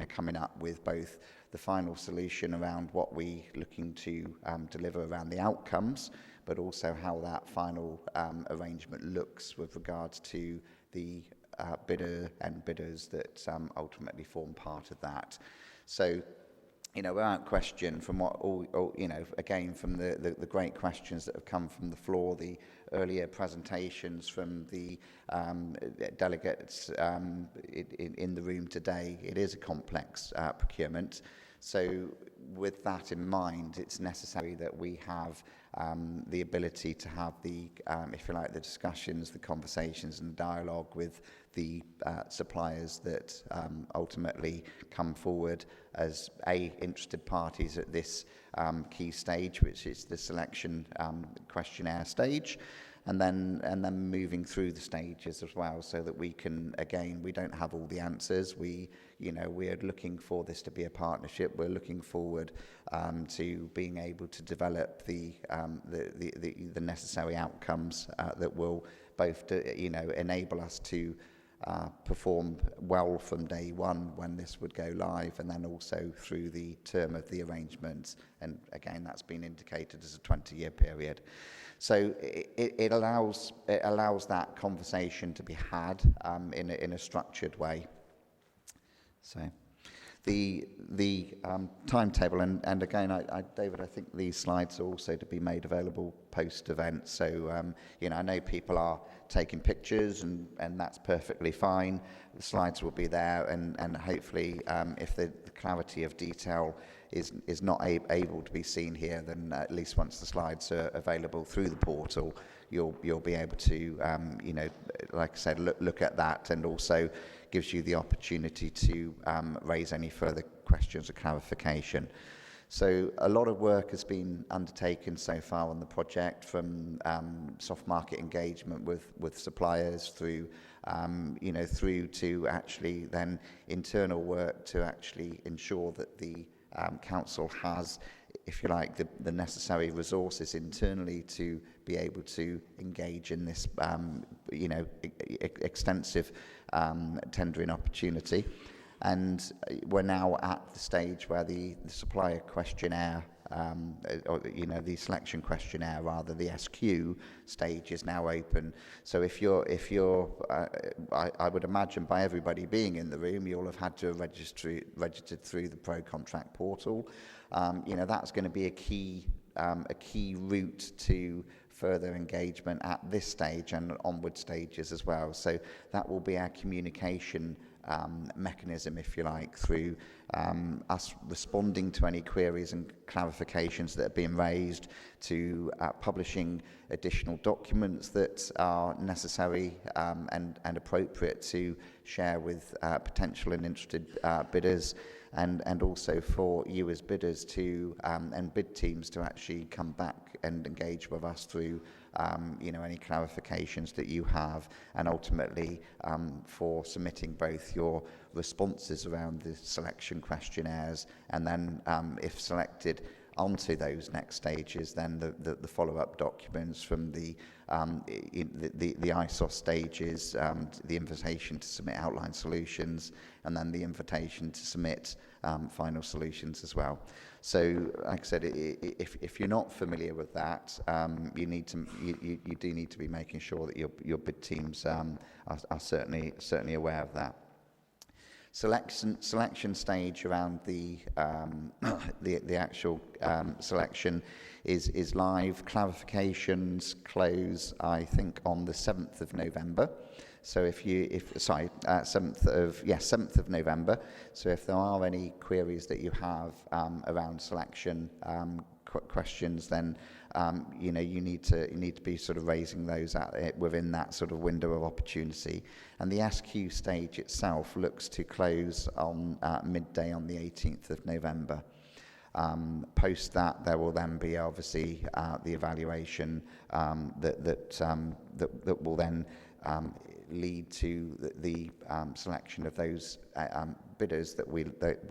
coming up with both the final solution around what we're looking to deliver around the outcomes, but also how that final arrangement looks with regards to the bidder and bidders that ultimately form part of that. So, without question, from what again, from the great questions that have come from the floor, the earlier presentations from the delegates in the room today, it is a complex procurement. So with that in mind, it's necessary that we have the ability to have the, if you like, the discussions, the conversations and the dialogue with the suppliers that ultimately come forward as interested parties at this key stage, which is the selection questionnaire stage, and then moving through the stages as well, so that we can, again, we don't have all the answers. We're looking for this to be a partnership. We're looking forward to being able to develop the necessary outcomes that will both enable us to perform well from day one when this would go live, and then also through the term of the arrangements. And again, that's been indicated as a 20-year period. So it allows that conversation to be had in a structured way. So the timetable, and again, David, I think these slides are also to be made available post-event. So I know people are taking pictures, and that's perfectly fine. The slides will be there, and hopefully, if the clarity of detail is not able to be seen here, then at least once the slides are available through the portal, you'll be able to, like I said, look at that, and also gives you the opportunity to raise any further questions or clarification. So a lot of work has been undertaken so far on the project, from soft market engagement with suppliers through to actually then internal work to actually ensure that the council has, if you like, the necessary resources internally to be able to engage in this, extensive tendering opportunity. And we're now at the stage where the supplier questionnaire, the selection questionnaire, rather, the SQ stage is now open. So if you're, I would imagine by everybody being in the room, you'll have had to have registered through the Pro Contract portal. That's going to be a key route to further engagement at this stage and onward stages as well. So that will be our communication mechanism, if you like, through us responding to any queries and clarifications that are being raised, to publishing additional documents that are necessary and appropriate to share with potential and interested bidders, and also for you as bidders to and bid teams to actually come back and engage with us through any clarifications that you have, and ultimately for submitting both your responses around the selection questionnaires, and then if selected onto those next stages, then the follow-up documents from the ISOS stages, the invitation to submit outline solutions, and then the invitation to submit final solutions as well. So, like I said, if you're not familiar with that, you do need to be making sure that your bid teams are certainly aware of that. Selection stage around the actual selection is live. Clarifications close, I think, on the 7th of November. So 7th of November. So if there are any queries that you have around selection questions, then you need to be sort of raising those within that sort of window of opportunity. And the SQ stage itself looks to close on midday on the 18th of November. Post that, there will then be obviously the evaluation that will then lead to the selection of those bidders that we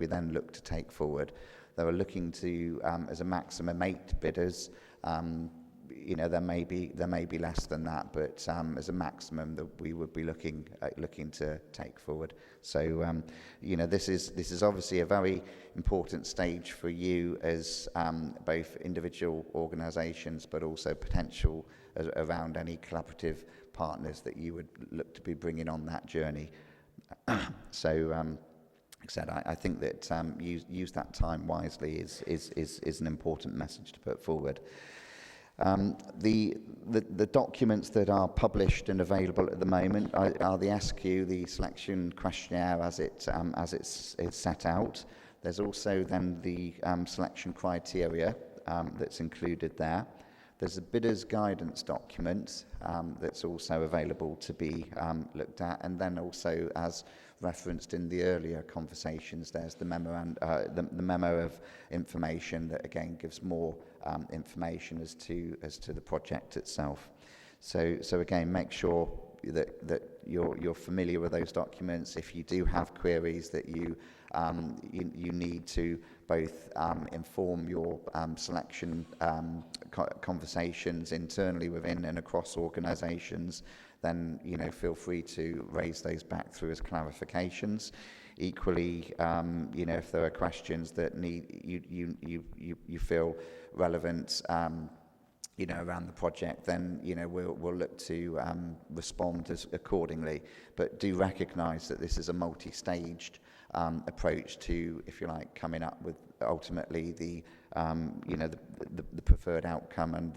then look to take forward. They were looking to as a maximum 8 bidders. There may be less than that, but as a maximum that we would be looking to take forward. So this is obviously a very important stage for you as both individual organisations, but also potential around any collaborative partners that you would look to be bringing on that journey. So. Like I said, I think that use that time wisely is an important message to put forward. The documents that are published and available at the moment are the SQ, the selection questionnaire as it's set out. There's also then the selection criteria that's included there. There's a bidder's guidance document that's also available to be looked at, and then also, as referenced in the earlier conversations, there's the memo of information that again gives more information as to the project itself. So again, make sure that you're familiar with those documents. If you do have queries that you need to both inform your selection conversations internally within and across organisations, then feel free to raise those back through as clarifications. Equally, if there are questions that you feel relevant, around the project, then we'll look to respond accordingly. But do recognise that this is a multi-staged approach to, if you like, coming up with ultimately the preferred outcome and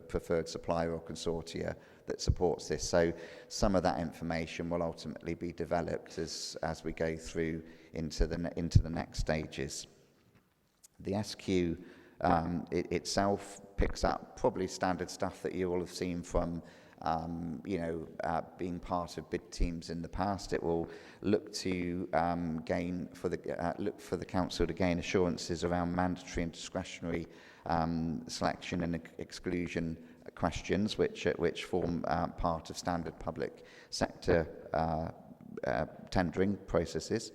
preferred supplier or consortia that supports this. So some of that information will ultimately be developed as we go through into the next stages. The SQ itself picks up probably standard stuff that you will have seen from being part of bid teams in the past. It will look to look for the council to gain assurances around mandatory and discretionary selection and exclusion questions, which form part of standard public sector tendering processes.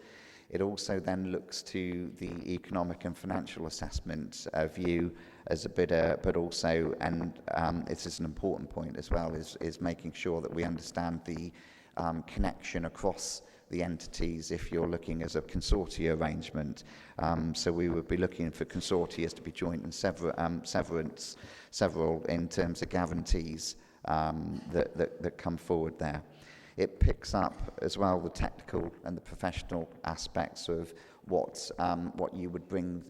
It also then looks to the economic and financial assessment of you as a bidder, but also, and this is an important point as well, is making sure that we understand the connection across the entities if you're looking as a consortia arrangement. So we would be looking for consortia to be joint and several in terms of guarantees that come forward there. It picks up as well the technical and the professional aspects of what you would bring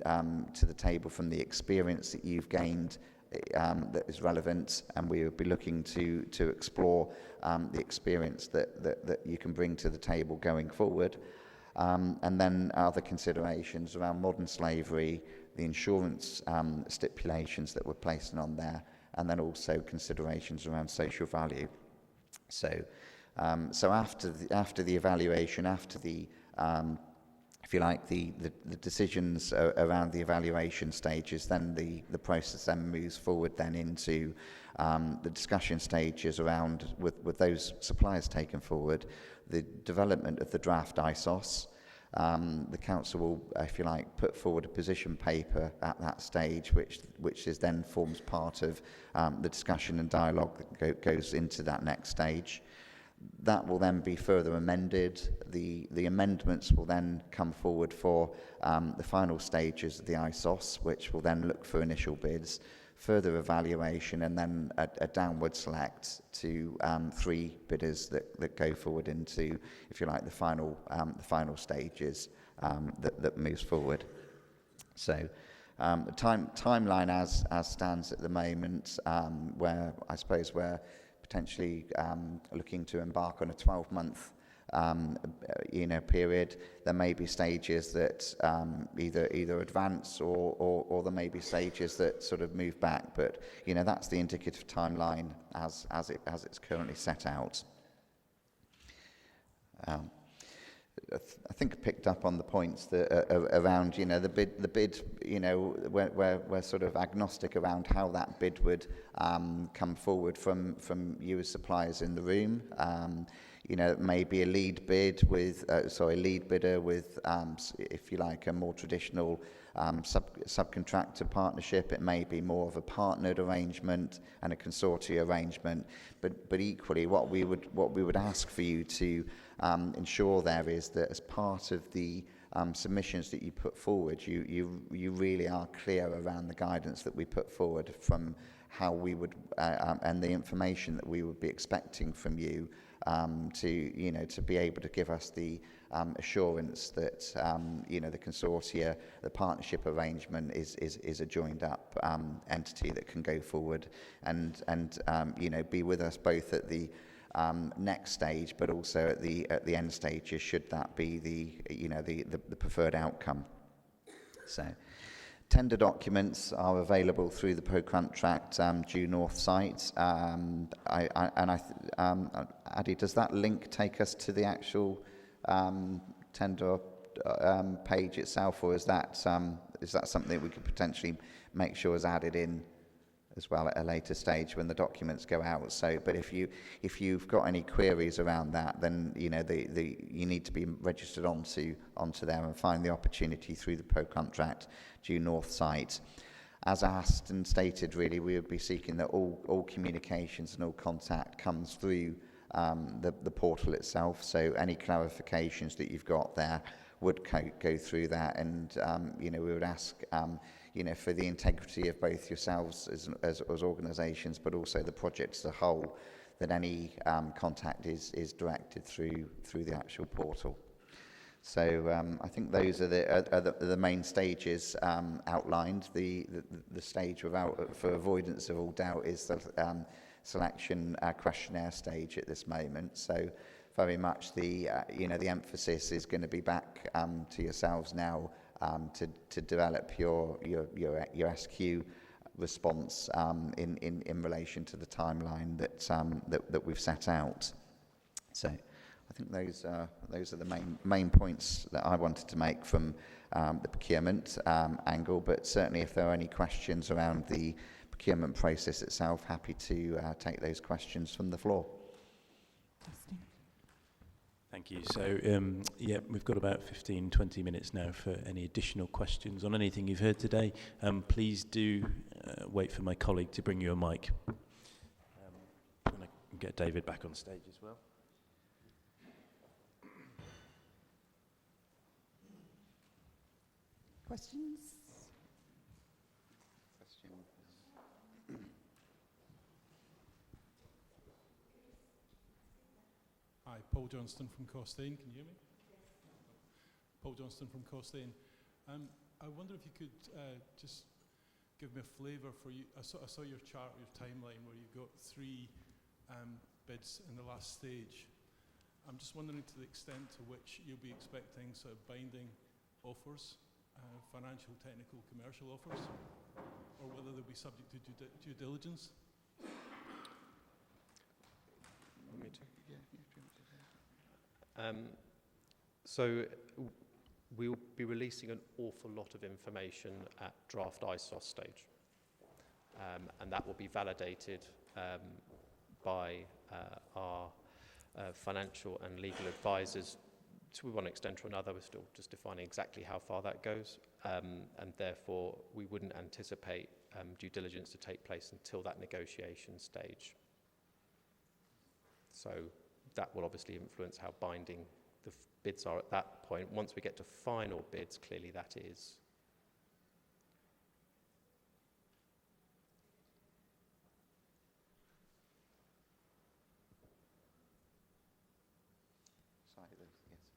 to the table from the experience that you've gained that is relevant, and we would be looking to explore the experience that you can bring to the table going forward. And then other considerations around modern slavery, the insurance stipulations that we're placing on there, and then also considerations around social value. So after the evaluation, after the if you like, the decisions around the evaluation stages, then the process then moves forward then into the discussion stages around, with those suppliers taken forward, the development of the draft ISOS. The council will, if you like, put forward a position paper at that stage, which is then forms part of the discussion and dialogue that goes into that next stage. That will then be further amended. The amendments will then come forward for the final stages of the ISOS, which will then look for initial bids, further evaluation, and then a downward select to 3 bidders that go forward into, if you like, the final stages that moves forward. So the timeline as stands at the moment, where I suppose we're potentially looking to embark on a 12-month period. There may be stages that either advance or there may be stages that sort of move back. But that's the indicative timeline as it's currently set out. I think I picked up on the points that around the bid. We're sort of agnostic around how that bid would come forward from you as suppliers in the room. It may be a lead bid with lead bidder with, if you like, a more traditional subcontractor partnership. It may be more of a partnered arrangement and a consortia arrangement. But equally, what we would ask for you to ensure there is that as part of the submissions that you put forward, you really are clear around the guidance that we put forward from how we would and the information that we would be expecting from you to be able to give us the assurance that the consortia, the partnership arrangement is a joined up entity that can go forward and be with us both at the next stage, but also at the end stages, should that be the preferred outcome. So, tender documents are available through the pro-contract due north site. Addy, does that link take us to the actual tender page itself, or is that something we could potentially make sure is added in as well at a later stage when the documents go out? So, but if you've got any queries around that, then you need to be registered onto there and find the opportunity through the pro-contract due north site. As asked and stated, really, we would be seeking that all communications and all contact comes through the portal itself. So any clarifications that you've got there would go through that, and we would ask for the integrity of both yourselves as organisations, but also the project as a whole, that any contact is directed through the actual portal. So I think those are the main stages outlined. The stage for avoidance of all doubt is the selection questionnaire stage at this moment. So very much the emphasis is going to be back to yourselves now to develop your SQ response in relation to the timeline that we've set out. So I think those are the main points that I wanted to make from the procurement angle. But certainly, if there are any questions around the procurement process itself, happy to take those questions from the floor. Thank you. So, we've got about 15-20 minutes now for any additional questions on anything you've heard today. Please do wait for my colleague to bring you a mic. I'm going to get David back on stage as well. Questions? Hi, Paul Johnston from Costain. Can you hear me? Paul Johnston from Costain. I wonder if you could just give me a flavour for you. I saw your chart, your timeline, where you've got 3 bids in the last stage. I'm just wondering to the extent to which you'll be expecting sort of binding offers, financial, technical, commercial offers, or whether they'll be subject to due diligence. So we'll be releasing an awful lot of information at draft ISOS stage. And that will be validated by our financial and legal advisors to one extent or another. We're still just defining exactly how far that goes, and therefore we wouldn't anticipate due diligence to take place until that negotiation stage. So that will obviously influence how binding the bids are at that point. Once we get to final bids, clearly that is.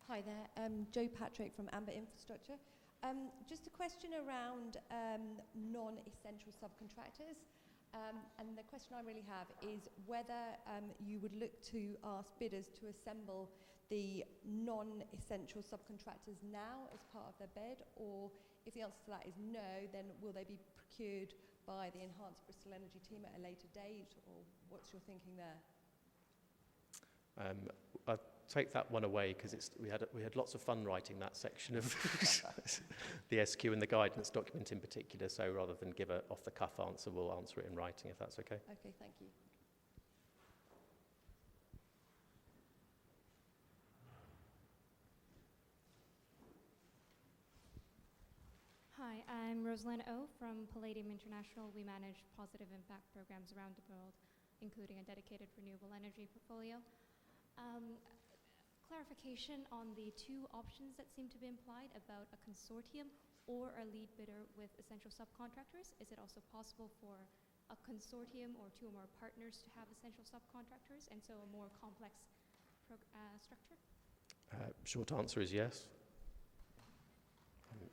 Hi there, Jo Patrick from Amber Infrastructure. Just a question around non-essential subcontractors. And the question I really have is whether you would look to ask bidders to assemble the non-essential subcontractors now as part of their bid, or if the answer to that is no, then will they be procured by the Enhanced Bristol Energy team at a later date, or what's your thinking there? I'll take that one away because we had lots of fun writing that section of the SQ and the guidance document in particular. So rather than give a off-the-cuff answer, we'll answer it in writing if that's okay. Okay, thank you. Hi, I'm Rosalind O from Palladium International. We manage positive impact programs around the world, including a dedicated renewable energy portfolio. Clarification on the two options that seem to be implied about a consortium or a lead bidder with essential subcontractors. Is it also possible for a consortium or two or more partners to have essential subcontractors, and so a more complex structure? Short answer is yes.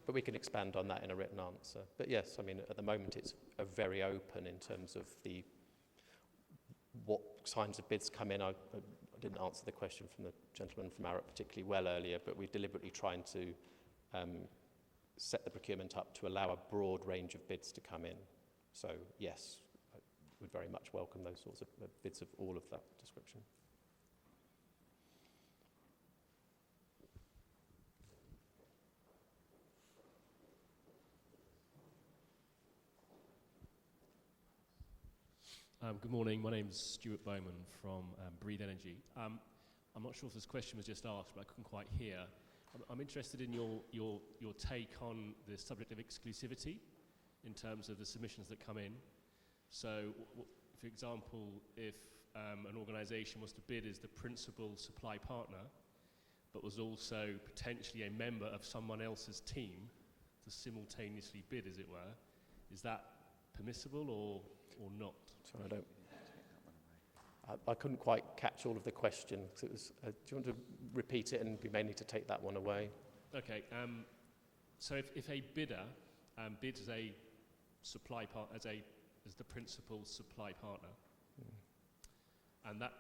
But we can expand on that in a written answer. But yes, I mean, at the moment it's a very open in terms of what kinds of bids come in. I didn't answer the question from the gentleman from Arup particularly well earlier, but we're deliberately trying to set the procurement up to allow a broad range of bids to come in. So yes, I would very much welcome those sorts of bids of all of that description. Good morning. My name is Stuart Bowman from Breathe Energy. I'm not sure if this question was just asked, but I couldn't quite hear. I'm interested in your take on the subject of exclusivity in terms of the submissions that come in. So, for example, if an organisation was to bid as the principal supply partner, but was also potentially a member of someone else's team to simultaneously bid, as it were, is that permissible or not? Sorry, I couldn't quite catch all of the question. So it was, do you want to repeat it, and we may need to take that one away? Okay. So if a bidder bids as a supply as the principal supply partner, and that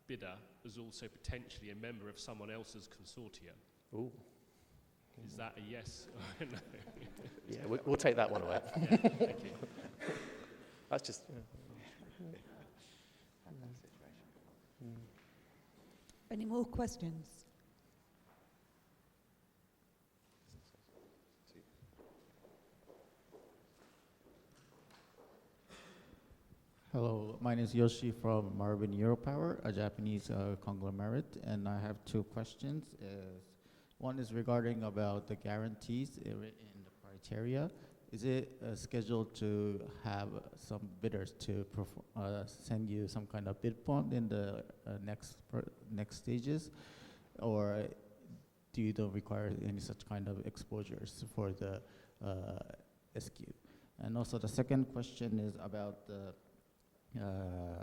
bidder is also potentially a member of someone else's consortium. Ooh. Is that a yes or a no? Yeah, we'll take that one away. Yeah, thank you. That's just. Any more questions? Hello, my name is Yoshi from Marvin Europower, a Japanese conglomerate, and I have two questions. One is regarding about the guarantees in the criteria. Is it scheduled to have some bidders to send you some kind of bid bond in the next stages, or do you don't require any such kind of exposures for the SQ? And also the second question is about the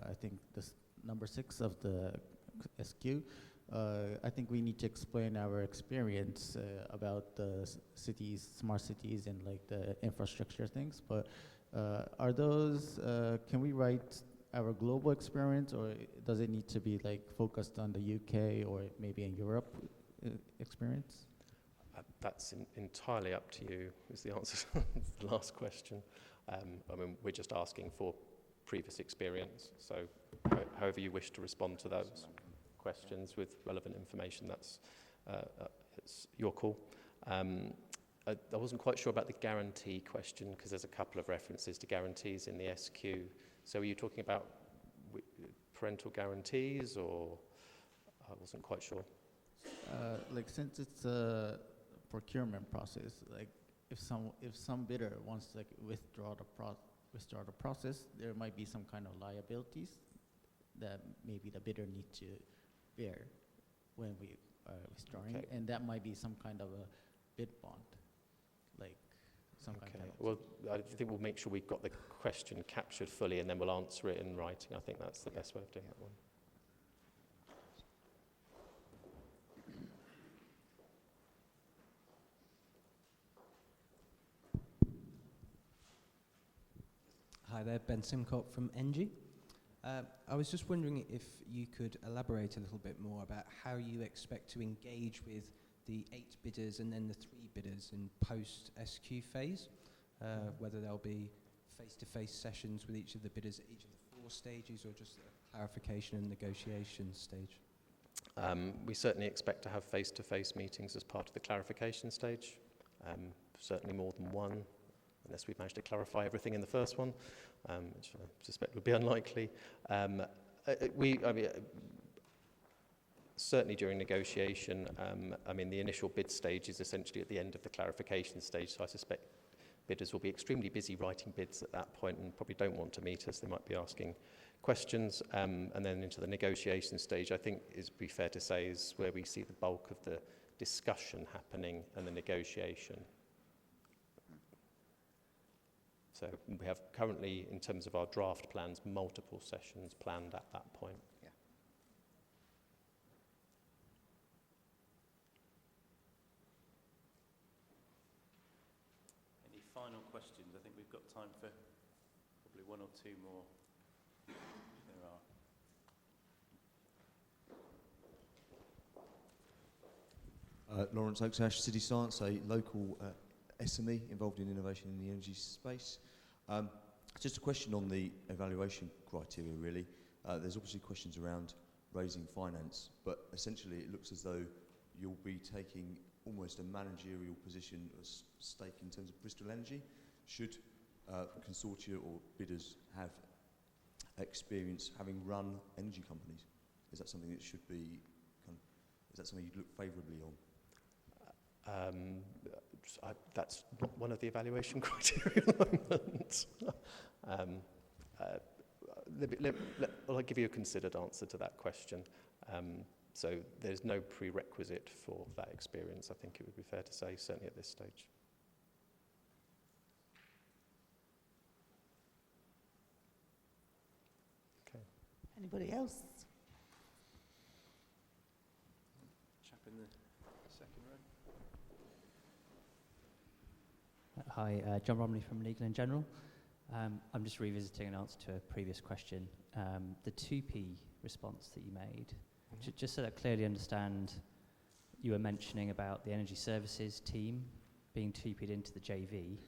I think this number 6 of the SQ. I think we need to explain our experience about the cities, smart cities, and like the infrastructure things. But are those? Can we write our global experience, or does it need to be like focused on the UK or maybe in Europe experience? That's entirely up to you. Is the answer to the last question? I mean, we're just asking for previous experience. So, however you wish to respond to those questions with relevant information, that's it's your call. I wasn't quite sure about the guarantee question because there's a couple of references to guarantees in the SQ. So are you talking about parental guarantees, or I wasn't quite sure? Like, since it's a procurement process, like if some bidder wants to withdraw the process, there might be some kind of liabilities that maybe the bidder needs to bear when we are withdrawing, Okay. and that might be some kind of a bid bond, like some kind of. Well, I think we'll make sure we've got the question captured fully, and then we'll answer it in writing. I think that's the best way of doing that one. Hi there, Ben Simcock from NG. I was just wondering if you could elaborate a little bit more about how you expect to engage with the 8 bidders and then the 3 bidders in post-SQ phase, whether there'll be face-to-face sessions with each of the bidders at each of the 4 stages, or just a clarification and negotiation stage. We certainly expect to have face-to-face meetings as part of the clarification stage, certainly more than one, unless we've managed to clarify everything in the first one, which I suspect would be unlikely. Certainly during negotiation, the initial bid stage is essentially at the end of the clarification stage, so I suspect bidders will be extremely busy writing bids at that point and probably don't want to meet us. They might be asking questions, and then into the negotiation stage, I think it'd be fair to say, is where we see the bulk of the discussion happening and the negotiation. So we have currently, in terms of our draft plans, multiple sessions planned at that point. Yeah. Any final questions? I think we've got time for probably 1 or 2 more. There are. Lawrence Oaksash, City Science, a local SME involved in innovation in the energy space. Just a question on the evaluation criteria, really. There's obviously questions around raising finance, but essentially it looks as though you'll be taking almost a managerial position, a stake in terms of Bristol Energy. Should consortia or bidders have experience having run energy companies? Is that something that should be, is that something you'd look favourably on? That's not one of the evaluation criteria at the moment. I'll give you a considered answer to that question. So there's no prerequisite for that experience, I think it would be fair to say, certainly at this stage. Okay. Anybody else? Chap in the second row. Hi, John Romney from Legal & General. I'm just revisiting an answer to a previous question. The 2P response that you made, just so that I clearly understand, you were mentioning about the energy services team being 2P'd into the JV.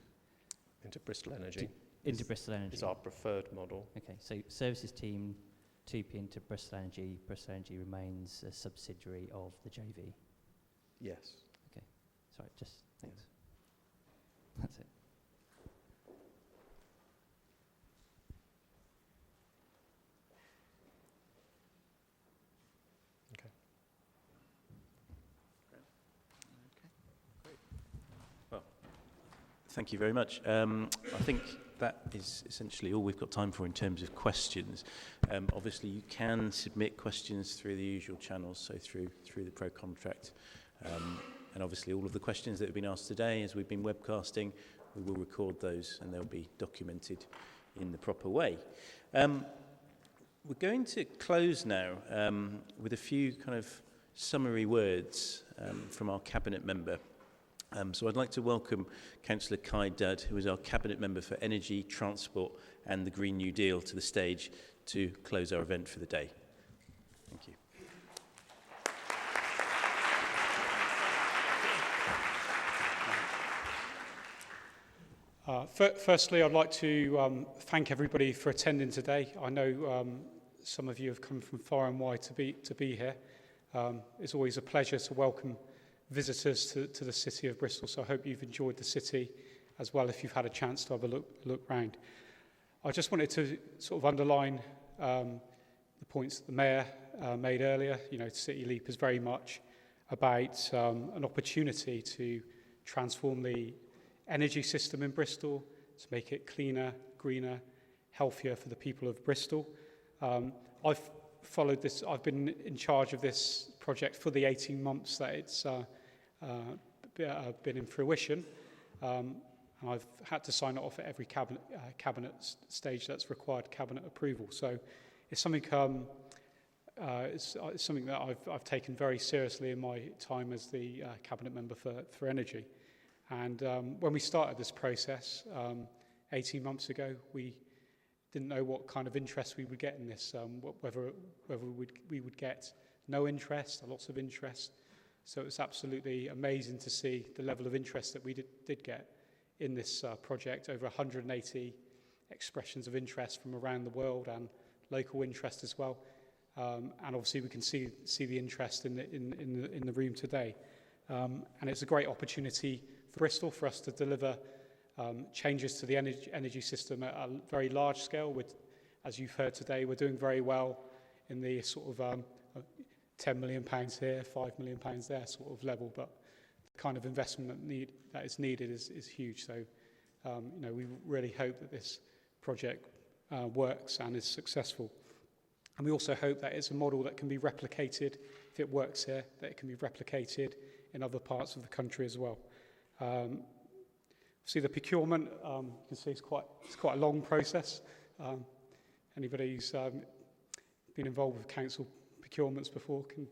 Into Bristol Energy. Into Bristol Energy. It's our preferred model. Okay, so services team 2P into Bristol Energy remains a subsidiary of the JV? Yes. Okay, sorry, just thanks. That's it. Okay. Well, thank you very much. I think that is essentially all we've got time for in terms of questions. Obviously, you can submit questions through the usual channels, so through the Pro Contract. And obviously all of the questions that have been asked today, as we've been webcasting, we will record those and they'll be documented in the proper way. We're going to close now with a few kind of summary words from our Cabinet member. So I'd like to welcome Councillor Kai Dudd, who is our Cabinet member for Energy, Transport and the Green New Deal, to the stage to close our event for the day. Thank you. Firstly, I'd like to thank everybody for attending today. I know some of you have come from far and wide to be here. It's always a pleasure to welcome visitors to the city of Bristol. So I hope you've enjoyed the city as well if you've had a chance to have a look round. I just wanted to sort of underline the points that the Mayor made earlier. You know, City Leap is very much about an opportunity to transform the energy system in Bristol, to make it cleaner, greener, healthier for the people of Bristol. I've followed this, I've been in charge of this project for the 18 months that it's been in fruition. And I've had to sign it off at every cabinet stage that's required cabinet approval. So it's something it's something that I've taken very seriously in my time as the cabinet member for energy. And when we started this process 18 months ago, we didn't know what kind of interest we would get in this, whether we would get no interest or lots of interest. So it's absolutely amazing to see the level of interest that we did get in this project. Over 180 expressions of interest from around the world and local interest as well. And obviously we can see the interest in the room today. And it's a great opportunity for Bristol for us to deliver changes to the energy system at a very large scale. As you've heard today, we're doing very well in the sort of £10 million here, £5 million there sort of level, but the kind of investment that is needed is huge. So, you know, we really hope that this project works and is successful. And we also hope that it's a model that can be replicated, if it works here, that it can be replicated in other parts of the country as well. See the procurement, you can see it's quite a long process. Anybody who's been involved with council procurements before can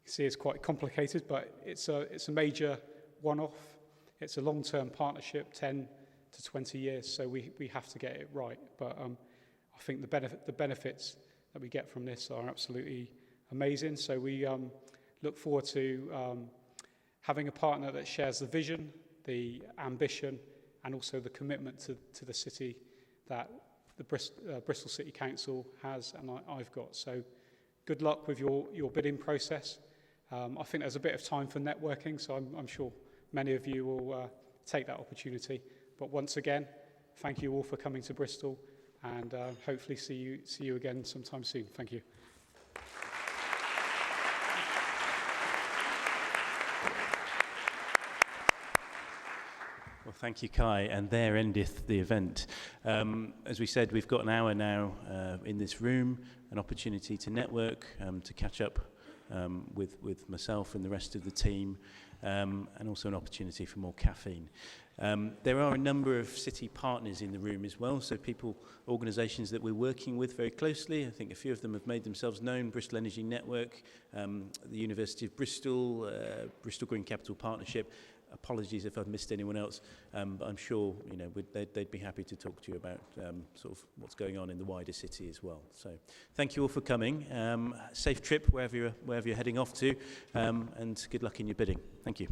see it's quite complicated, but it's a major one-off. It's a long-term partnership, 10 to 20 years, so we have to get it right. But I think the benefits that we get from this are absolutely amazing. So we look forward to having a partner that shares the vision, the ambition, and also the commitment to the city that the Bristol City Council has and I've got. So good luck with your bidding process. I think there's a bit of time for networking, so I'm sure many of you will take that opportunity. But once again, thank you all for coming to Bristol, and hopefully see you again sometime soon. Thank you. Well, thank you, Kai, and there endeth the event. As we said, we've got an hour now in this room, an opportunity to network, to catch up with myself and the rest of the team, and also an opportunity for more caffeine. There are a number of city partners in the room as well, so organisations that we're working with very closely. I think a few of them have made themselves known: Bristol Energy Network, the University of Bristol, Bristol Green Capital Partnership. Apologies if I've missed anyone else, but I'm sure they'd be happy to talk to you about sort of what's going on in the wider city as well. So thank you all for coming. Safe trip wherever you're heading off to, and good luck in your bidding. Thank you.